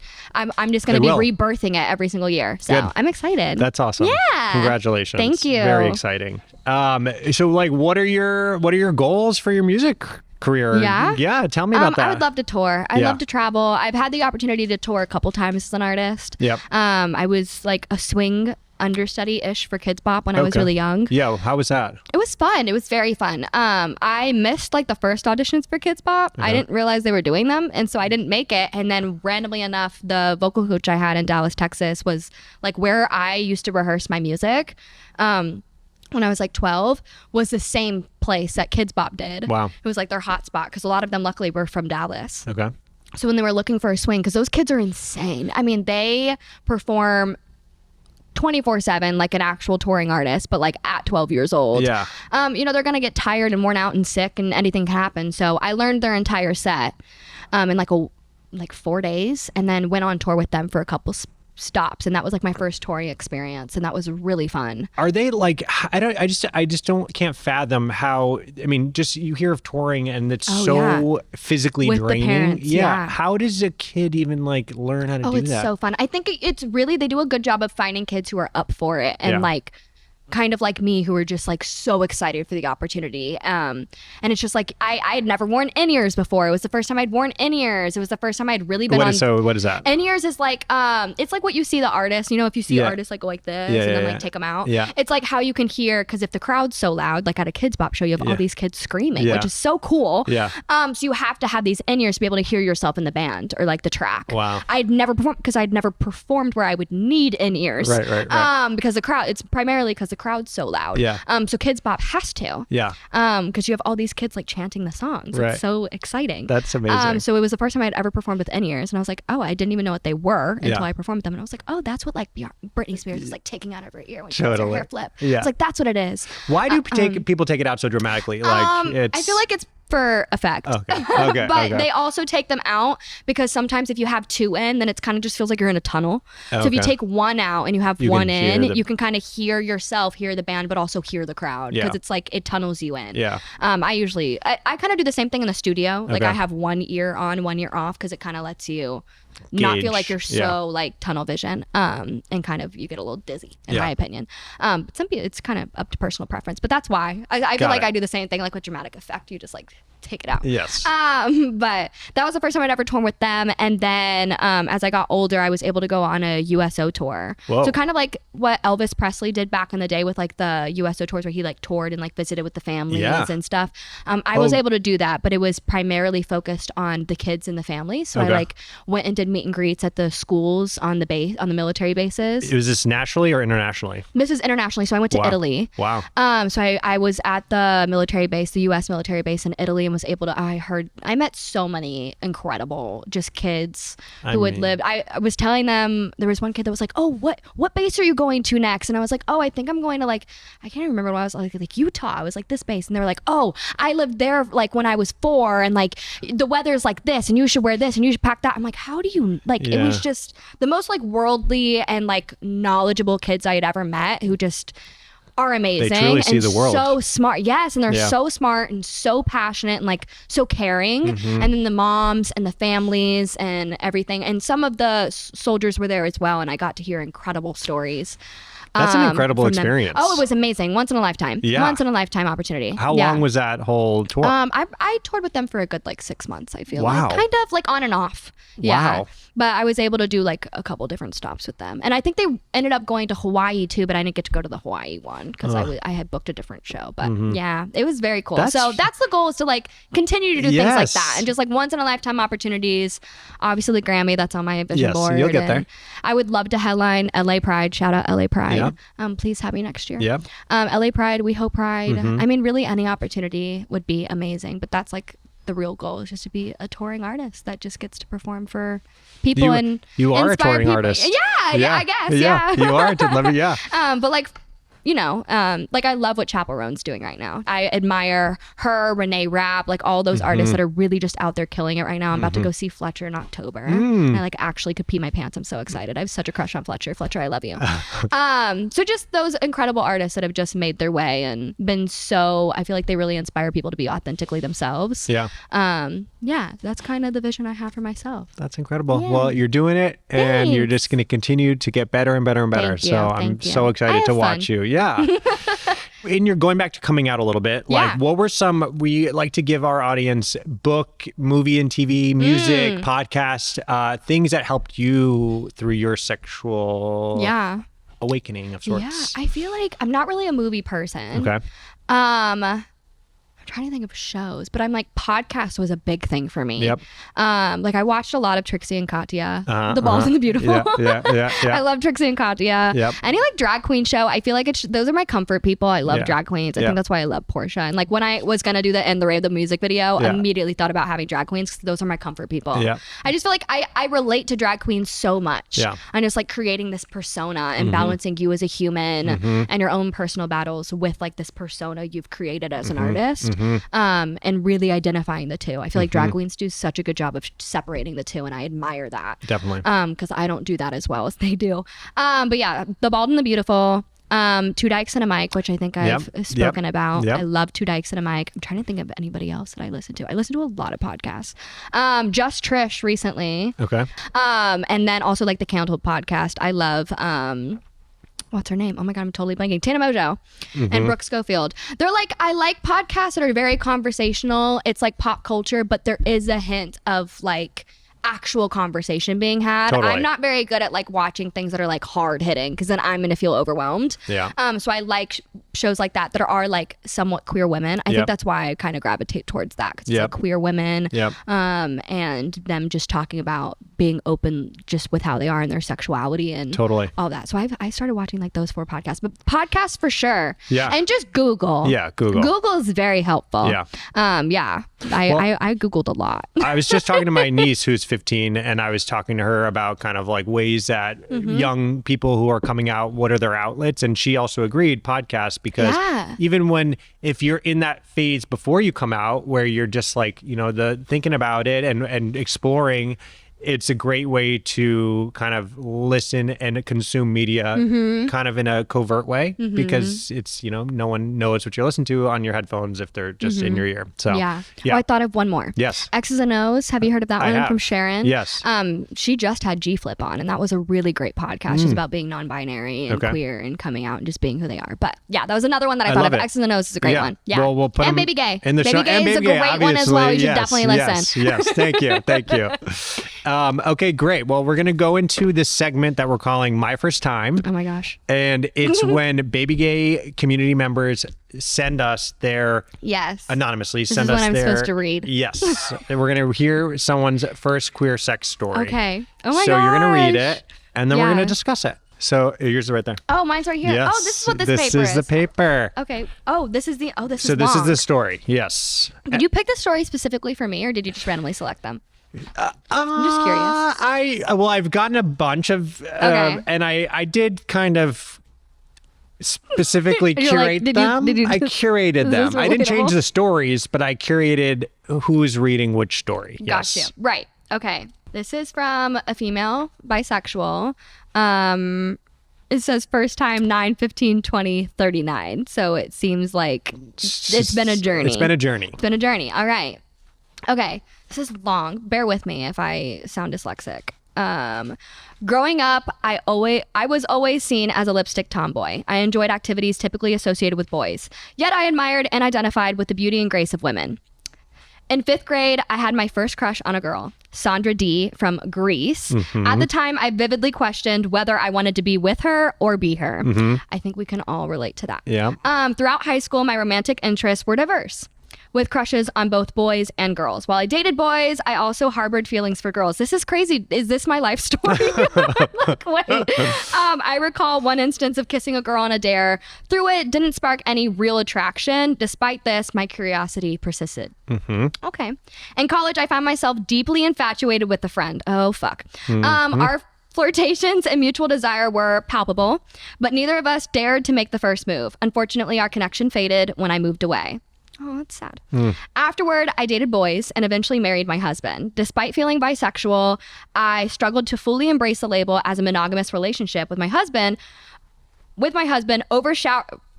I'm just going to be rebirthing it every single year. So Good. I'm excited. That's awesome. Yeah. Congratulations. Thank you. Very exciting. So like, what are your goals for your music career. Yeah. Tell me about that. I would love to tour. I love to travel. I've had the opportunity to tour a couple times as an artist. Yep. I was like a swing understudy-ish for Kids Bop when I was really young. Yeah. How was that? It was fun. It was very fun. I missed like the first auditions for Kids Bop. I didn't realize they were doing them, and so I didn't make it. And then randomly enough, the vocal coach I had in Dallas, Texas was like where I used to rehearse my music. When I was like 12, was the same place that Kids Bop did. Wow. It was like their hot spot because a lot of them luckily were from Dallas. Okay. So when they were looking for a swing, because those kids are insane. I mean, they perform 24/7 like an actual touring artist, but like at 12 years old. Yeah. You know, they're going to get tired and worn out and sick and anything can happen. So I learned their entire set in like 4 days and then went on tour with them for a couple stops, and that was like my first touring experience, and that was really fun. Are they like, I just can't fathom how, I mean, just you hear of touring and it's physically with draining. The parents, How does a kid even like learn how to do that? Oh, it's so fun. I think it's really, they do a good job of finding kids who are up for it and like kind of like me who were just like so excited for the opportunity. And it's just like I had never worn in-ears before. It was the first time I'd worn in-ears. It was the first time I'd really been So what is that? In-ears is like it's like what you see the artist, you know, if you see artists like go like this and then like take them out. Yeah. It's like how you can hear, because if the crowd's so loud, like at a Kids Bop show, you have all these kids screaming, which is so cool. Yeah. So you have to have these in-ears to be able to hear yourself in the band or like the track. Wow. I'd never performed because I'd never performed where I would need in-ears. Right. Because the crowd, it's primarily because the crowd's so loud. Yeah. So Kids Bop has to. Yeah. Because you have all these kids like chanting the songs. Right. It's so exciting. That's amazing. So it was the first time I'd ever performed with in-ears, and I was like, oh, I didn't even know what they were until I performed with them, and I was like, oh, that's what like Britney Spears is like taking out of her ear when she does her hair flip. Yeah. It's like that's what it is. Why do people take it out so dramatically? Like I feel like it's for effect. Okay. But they also take them out because sometimes if you have two in, then it's kind of just feels like you're in a tunnel. So if you take one out and you have one in, you can kind of hear yourself, hear the band, but also hear the crowd because it's like it tunnels you in. Yeah. I kind of do the same thing in the studio. Like I have one ear on, one ear off because it kind of lets you not feel like you're so like tunnel vision and kind of you get a little dizzy in my opinion. But some people, it's kind of up to personal preference, but that's why I feel like I do the same thing like with dramatic effect. You just like take it out. Yes. But that was the first time I'd ever toured with them, and then as I got older I was able to go on a USO tour. Whoa. So kind of like what Elvis Presley did back in the day with like the USO tours where he like toured and like visited with the families and stuff. I was able to do that, but it was primarily focused on the kids and the families. So I like went and did meet and greets at the schools on the military bases. Was this nationally or internationally? This is internationally. So I went to Italy. Wow. So I was at the military base, the U.S. military base in Italy, and was able to, I met so many incredible just kids who would live. I was telling them, there was one kid that was like, oh, what base are you going to next? And I was like, oh, I think I'm going to like, I can't remember what I was like Utah. I was like this base. And they were like, oh, I lived there like when I was 4 and like the weather's like this and you should wear this and you should pack that. I'm like, how do you like, it was just the most like worldly and like knowledgeable kids I had ever met who just are amazing. They truly see the world. So smart. Yes. And they're so smart and so passionate and like so caring. And then the moms and the families and everything. And some of the soldiers were there as well. And I got to hear incredible stories. That's an incredible experience. Oh, it was amazing. Once in a lifetime. Yeah. Once in a lifetime opportunity. How long was that whole tour? I toured with them for a good like 6 months, I feel like. Kind of like on and off. Yeah. Wow. But I was able to do like a couple different stops with them. And I think they ended up going to Hawaii too, but I didn't get to go to the Hawaii one because I had booked a different show. But yeah, it was very cool. So that's the goal, is to like continue to do things like that. And just like once in a lifetime opportunities. Obviously the Grammy, that's on my vision board. You'll get there. I would love to headline LA Pride. Shout out LA Pride. Please have me next year. Yeah. LA Pride, WeHo Pride. I mean, really any opportunity would be amazing, but that's like the real goal, is just to be a touring artist that just gets to perform for people and you are a touring people. artist. Yeah, I guess. Yeah. You are. Love it. Yeah. But like, you know, like I love what Chappell Roan's doing right now. I admire her, Renee Rapp, like all those artists that are really just out there killing it right now. I'm about to go see Fletcher in October. I like actually could pee my pants. I'm so excited. I have such a crush on Fletcher. Fletcher, I love you. So just those incredible artists that have just made their way and been so, I feel like they really inspire people to be authentically themselves. Yeah. Yeah, that's kind of the vision I have for myself. That's incredible. Yeah. Well, you're doing it and you're just going to continue to get better and better and better. Thank you. So I'm so excited to watch you. Yeah. in your going back to coming out a little bit, like what were some, we like to give our audience book, movie and TV, music, podcast, things that helped you through your sexual awakening of sorts. Yeah, I feel like I'm not really a movie person. Okay. I'm trying to think of shows, but I'm like, podcast was a big thing for me. Yep. Like I watched a lot of Trixie and Katya, The Bald and the Beautiful. Yeah. I love Trixie and Katya. Yep. Any like drag queen show, I feel like those are my comfort people. I love drag queens. I think that's why I love Portia. And like when I was gonna do the End the Ray of the music video, I immediately thought about having drag queens because those are my comfort people. Yeah. I just feel like I relate to drag queens so much. Yeah. I'm just like creating this persona and balancing you as a human and your own personal battles with like this persona you've created as an artist. And really identifying the two. I feel like drag queens do such a good job of separating the two, and I admire that. Definitely. Because I don't do that as well as they do. But yeah, The Bald and the Beautiful, Two Dykes and a Mic, which I think I've spoken about. Yep. I love Two Dykes and a Mic. I'm trying to think of anybody else that I listen to. I listen to a lot of podcasts. Just Trish recently. Okay. And then also like the Candled podcast. I love what's her name? Oh my God, I'm totally blanking. Tana Mojo and Brooke Schofield. They're like, I like podcasts that are very conversational. It's like pop culture, but there is a hint of like actual conversation being had. Totally. I'm not very good at like watching things that are like hard hitting because then I'm going to feel overwhelmed. Yeah. So I like shows like that are like somewhat queer women. I think that's why I kind of gravitate towards that because it's like queer women. And them just talking about being open just with how they are and their sexuality and all that. So I started watching like those 4 podcasts, but podcasts for sure. Yeah. And just Google. Yeah, Google. Google is very helpful. Yeah. I Googled a lot. I was just talking to my niece who's 15, and I was talking to her about kind of like ways that young people who are coming out, what are their outlets? And she also agreed, podcasts, because even if you're in that phase before you come out where you're just like, the thinking about it and exploring, it's a great way to kind of listen and consume media kind of in a covert way because it's, no one knows what you're listening to on your headphones if they're just in your ear. So, Oh, I thought of one more. Yes. X's and O's. Have you heard of that one from Sharon? Yes. She just had G Flip on, and that was a really great podcast just about being non-binary and queer and coming out and just being who they are. But yeah, that was another one that I thought of. X's and O's is a great one. Yeah. Well, we'll put and them Baby Gay. in the show. Baby Gay is a great one as well. You should definitely listen. Yes. Thank you. Okay, great. Well, we're going to go into this segment that we're calling My First Time. Oh my gosh. And it's when Baby Gay community members send us their... Anonymously send us their... This is what I'm supposed to read. Yes. And we're going to hear someone's first queer sex story. Okay. Oh my gosh. So you're going to read it, and then we're going to discuss it. So yours is right there. Oh, mine's right here. Yes. Oh, this is what this paper is. This is the paper. Okay. Oh, this is the... Oh, this is So this long. is the story. Yes. Did you pick the story specifically for me, or did you just randomly select them? I'm just curious. I've gotten a bunch of, and I did kind of specifically curate them. I curated them. I didn't change the stories, but I curated who's reading which story. Yes. Gotcha. Right. Okay. This is from a female bisexual. It says first time 9/15/2039. So it seems like it's been a journey. It's been a journey. All right. Okay. This is long. Bear with me if I sound dyslexic. Growing up, I was always seen as a lipstick tomboy. I enjoyed activities typically associated with boys. Yet I admired and identified with the beauty and grace of women. In 5th grade, I had my first crush on a girl, Sandra D. from Greece. At the time, I vividly questioned whether I wanted to be with her or be her. I think we can all relate to that. Yeah. Throughout high school, my romantic interests were diverse, with crushes on both boys and girls. While I dated boys, I also harbored feelings for girls. This is crazy. Is this my life story? Like, wait. I recall one instance of kissing a girl on a dare. Through it, didn't spark any real attraction. Despite this, my curiosity persisted. Okay. In college, I found myself deeply infatuated with a friend. Oh, fuck. Our flirtations and mutual desire were palpable, but neither of us dared to make the first move. Unfortunately, our connection faded when I moved away. Oh, that's sad. Afterward, I dated boys and eventually married my husband. Despite feeling bisexual, I struggled to fully embrace the label as a monogamous relationship with my husband.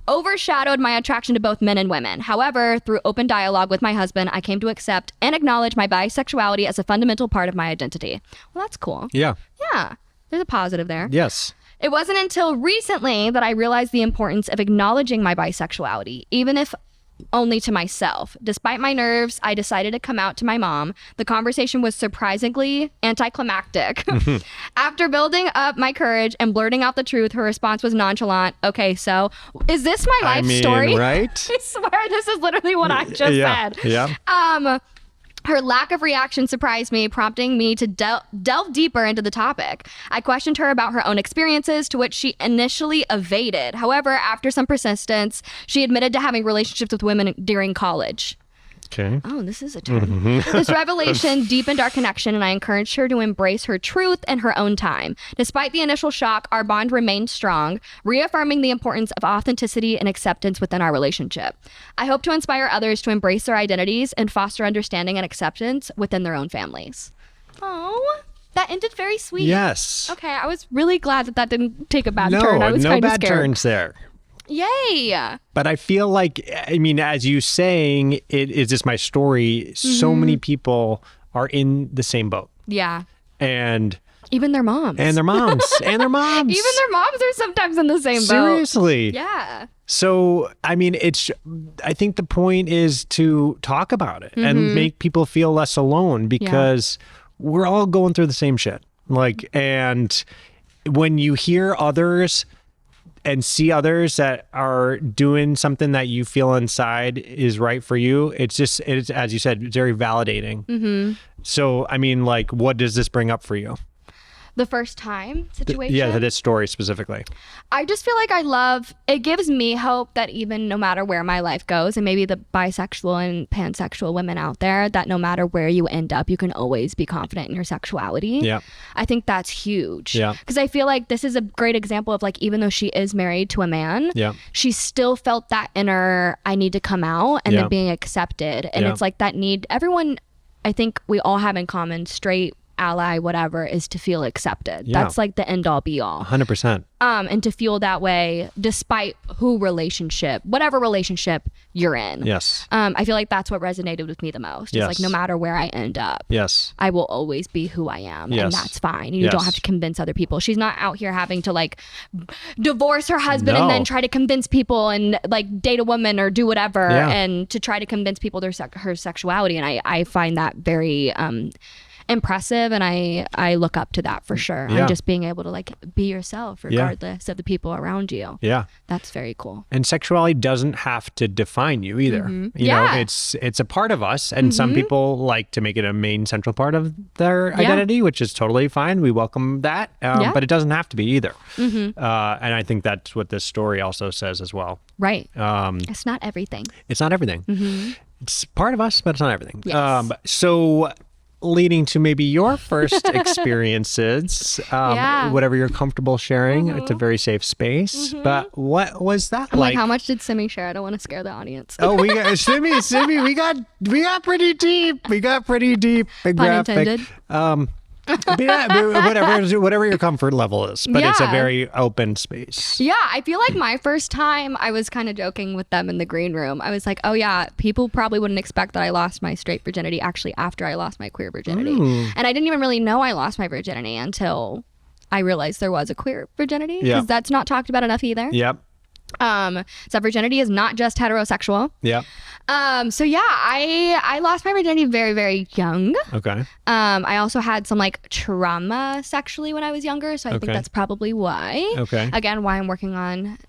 Overshadowed my attraction to both men and women. However, through open dialogue with my husband, I came to accept and acknowledge my bisexuality as a fundamental part of my identity. Well, that's cool. Yeah. Yeah. There's a positive there. Yes. It wasn't until recently that I realized the importance of acknowledging my bisexuality, even if only to myself. Despite my nerves, I decided to come out to my mom. The conversation was surprisingly anticlimactic. After building up my courage and blurting out the truth, her response was nonchalant. Okay, so is this my life story? Right? I swear this is literally what I just said. Yeah. Her lack of reaction surprised me, prompting me to delve deeper into the topic. I questioned her about her own experiences, to which she initially evaded. However, after some persistence, she admitted to having relationships with women during college. Okay. Oh, this is a turn. This revelation deepened our connection, and I encouraged her to embrace her truth in her own time. Despite the initial shock, our bond remained strong, reaffirming the importance of authenticity and acceptance within our relationship. I hope to inspire others to embrace their identities and foster understanding and acceptance within their own families. Oh, that ended very sweet. Yes. Okay, I was really glad that didn't take a bad turn. I was no kind of bad scared. turns there. Yay. But I feel like, I mean, as you saying, it is just my story. So many people are in the same boat. Yeah. And even their moms. And their moms. And their moms. Even their moms are sometimes in the same boat. Seriously. Yeah. So, I mean, I think the point is to talk about it and make people feel less alone, because we're all going through the same shit. Like, and when you hear others and see others that are doing something that you feel inside is right for you, it's as you said, it's very validating. So, I mean, like, what does this bring up for you? The first time situation? Yeah, this story specifically. I just feel like it gives me hope that even no matter where my life goes, and maybe the bisexual and pansexual women out there, that no matter where you end up, you can always be confident in your sexuality. Yeah. I think that's huge. Yeah. Because I feel like this is a great example of, like, even though she is married to a man, she still felt that inner, I need to come out, and then being accepted. And it's like that need, everyone, I think we all have in common, straight, ally, whatever, is to feel accepted. That's like the end all be all. 100%. And to feel that way despite whatever relationship you're in. Yes. I feel like that's what resonated with me the most. It's like, no matter where I end up, I will always be who I am. And that's fine. You don't have to convince other people. She's not out here having to, like, divorce her husband and then try to convince people and, like, date a woman or do whatever and to try to convince people her sexuality. And I find that very impressive, and I look up to that for sure. And just being able to, like, be yourself regardless of the people around you. Yeah, that's very cool. And sexuality doesn't have to define you either. You know, it's a part of us, and some people like to make it a main central part of their identity, which is totally fine. We welcome that, but it doesn't have to be either. And I think that's what this story also says as well. Right. It's not everything. It's not everything. It's part of us, but it's not everything. Yes. So leading to maybe your first experiences, whatever you're comfortable sharing. It's a very safe space. But what was that like? How much did Simi share? I don't want to scare the audience. Oh, we got Simi, we got pretty deep. We got pretty deep and Pun graphic. intended. Whatever your comfort level is, but it's a very open space. Yeah, I feel like my first time, I was kind of joking with them in the green room. I was like, oh yeah, people probably wouldn't expect that I lost my straight virginity actually after I lost my queer virginity. And I didn't even really know I lost my virginity until I realized there was a queer virginity, because that's not talked about enough either. So virginity is not just heterosexual. So yeah, I lost my virginity very, very young. Okay. I also had some, like, trauma sexually when I was younger, so I think that's probably why. Okay. Again, why I'm working on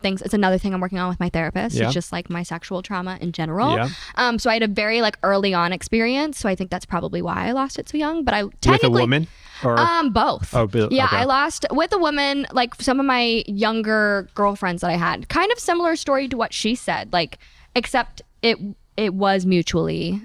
things. It's another thing I'm working on with my therapist. It's just, like, my sexual trauma in general. So I had a very, like, early on experience, so I think that's probably why I lost it so young. But I technically, with a woman? Or? Both. Oh, yeah, okay. I lost with a woman, like, some of my younger girlfriends that I had. Kind of similar story to what she said, like, except it was mutually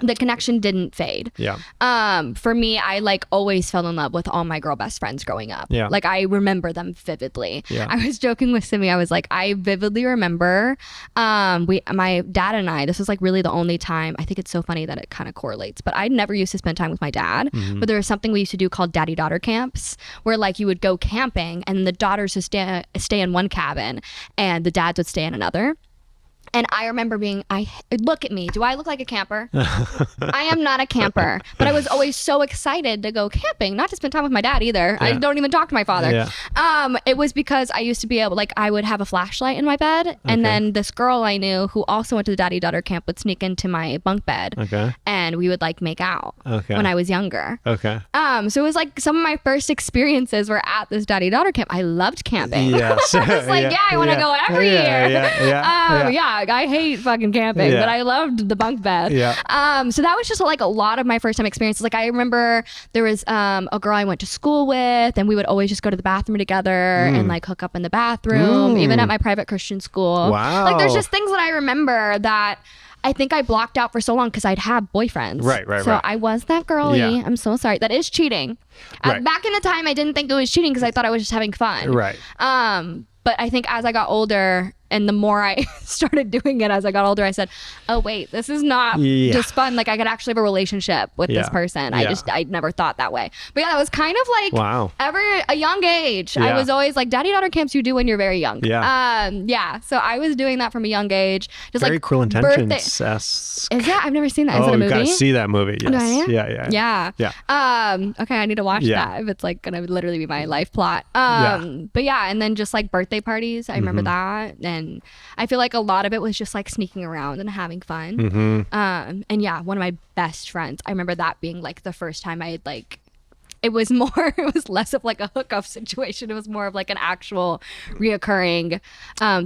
the connection didn't fade. For me, I, like, always fell in love with all my girl best friends growing up. Like, I remember them vividly. I was joking with Simi. I was like, I vividly remember my dad and I, this was, like, really the only time. I think it's so funny that it kind of correlates, but I never used to spend time with my dad. But there was something we used to do called daddy-daughter camps, where, like, you would go camping and the daughters would stay in one cabin and the dads would stay in another. And I remember look at me. Do I look like a camper? I am not a camper, but I was always so excited to go camping, not to spend time with my dad either. I don't even talk to my father. Yeah. It was because I used to be able, like, I would have a flashlight in my bed, and then this girl I knew who also went to the daddy-daughter camp would sneak into my bunk bed, and we would like make out when I was younger. So it was like some of my first experiences were at this daddy-daughter camp. I loved camping. Yes. I was like, I want to go every year. I hate fucking camping, but I loved the bunk bed. So that was just like a lot of my first time experiences. Like I remember there was a girl I went to school with, and we would always just go to the bathroom together and like hook up in the bathroom, even at my private Christian school. Wow. Like there's just things that I remember that I think I blocked out for so long because I'd have boyfriends. Right. So I was that girly. Yeah. I'm so sorry. That is cheating. Back in the time, I didn't think it was cheating because I thought I was just having fun. Right. But I think as I got older, and the more I started doing it as I got older, I said, oh, wait, this is not just fun. Like I could actually have a relationship with this person. I never thought that way. But yeah, that was kind of like a young age. I was always like daddy-daughter camps you do when you're very young. So I was doing that from a young age. Just very like Cruel Intentions. Is that? I've never seen that. Is it a movie? You gotta see that movie. Yes. Yeah. Okay, I need to watch that if it's like gonna literally be my life plot. But yeah, and then just like birthday parties. I remember that. And I feel like a lot of it was just like sneaking around and having fun. And yeah, one of my best friends, I remember that being like the first time I had like, it was less of like a hookup situation. It was more of like an actual reoccurring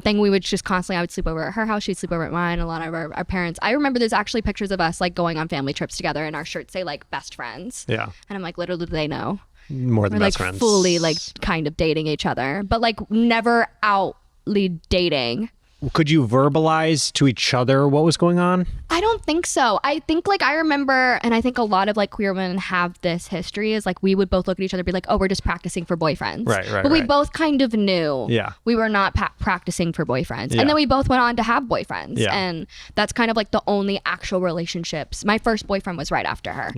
thing. We would just constantly, I would sleep over at her house. She'd sleep over at mine. A lot of our parents. I remember there's actually pictures of us like going on family trips together and our shirts say like best friends. Yeah. And I'm like, little do they know. More than we're best like friends. Fully like kind of dating each other, but like never outly dating. Could you verbalize to each other what was going on? I don't think so. I think like I remember, and I think a lot of like queer women have this history is like we would both look at each other and be like, oh, we're just practicing for boyfriends. Right. But we both kind of knew we were not practicing for boyfriends. And then we both went on to have boyfriends. And that's kind of like the only actual relationships. My first boyfriend was right after her.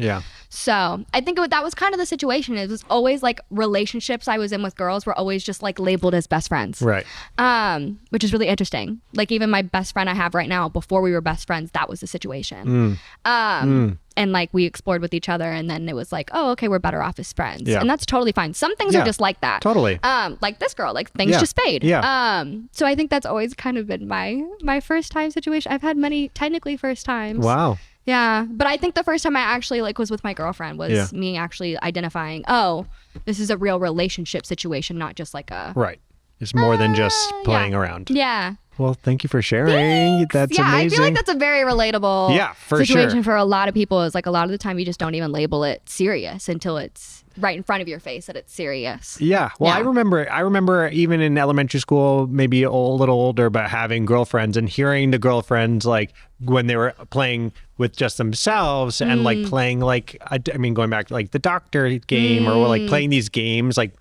So I think that was kind of the situation. It was always like relationships I was in with girls were always just like labeled as best friends. Right. Which is really interesting. Like even my best friend I have right now, before we were best friends, that was the situation. And like we explored with each other, and then it was like, oh, okay, we're better off as friends. And that's totally fine. Some things are just like that. Totally. Like this girl, like things just fade. So I think that's always kind of been my first time situation. I've had many technically first times. Wow. Yeah. But I think the first time I actually like was with my girlfriend was me actually identifying, oh, this is a real relationship situation, not just like a... Right. It's more than just playing around. Yeah. Well, thank you for sharing. Thanks. That's amazing. I feel like that's a very relatable situation for a lot of people. Is like a lot of the time you just don't even label it serious until it's right in front of your face that it's serious. Yeah. Well, I remember even in elementary school, maybe a little older, but having girlfriends and hearing the girlfriends like when they were playing with just themselves and like playing like, I mean, going back to like the doctor game or like playing these games like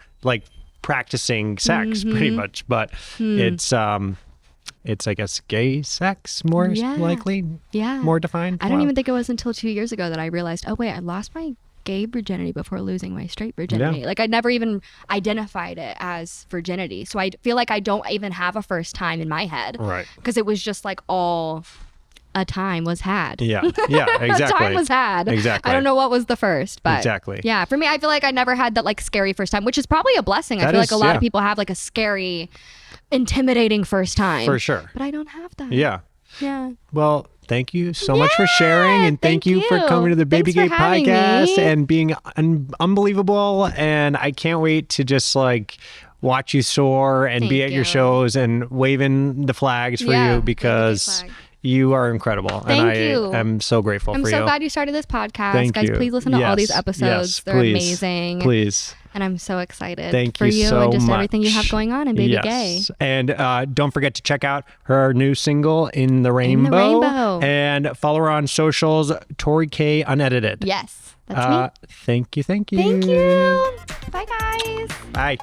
practicing sex pretty much, but it's I guess gay sex more likely, more defined. I don't even think it was until 2 years ago that I realized, oh wait, I lost my gay virginity before losing my straight virginity. Like I never even identified it as virginity, so I feel like I don't even have a first time in my head, right? Because it was just like all a time was had. Yeah, exactly. A time was had. Exactly. I don't know what was the first, but exactly. Yeah, for me, I feel like I never had that like scary first time, which is probably a blessing. I feel like a lot of people have like a scary, intimidating first time. For sure. But I don't have that. Yeah. Yeah. Well, thank you so much for sharing, and thank you for coming to the BabyGay Podcast and being unbelievable. And I can't wait to just like watch you soar and be at your shows and waving the flags for you because you are incredible. Thank you. I am so grateful for you. I'm so glad you started this podcast. Guys, please listen to all these episodes. They're amazing. Please. And I'm so excited for you and just everything you have going on in BabyGay. And don't forget to check out her new single, In the Rainbow. And follow her on socials, Tori K Unedited. Yes, that's me. Thank you. Thank you. Bye, guys. Bye.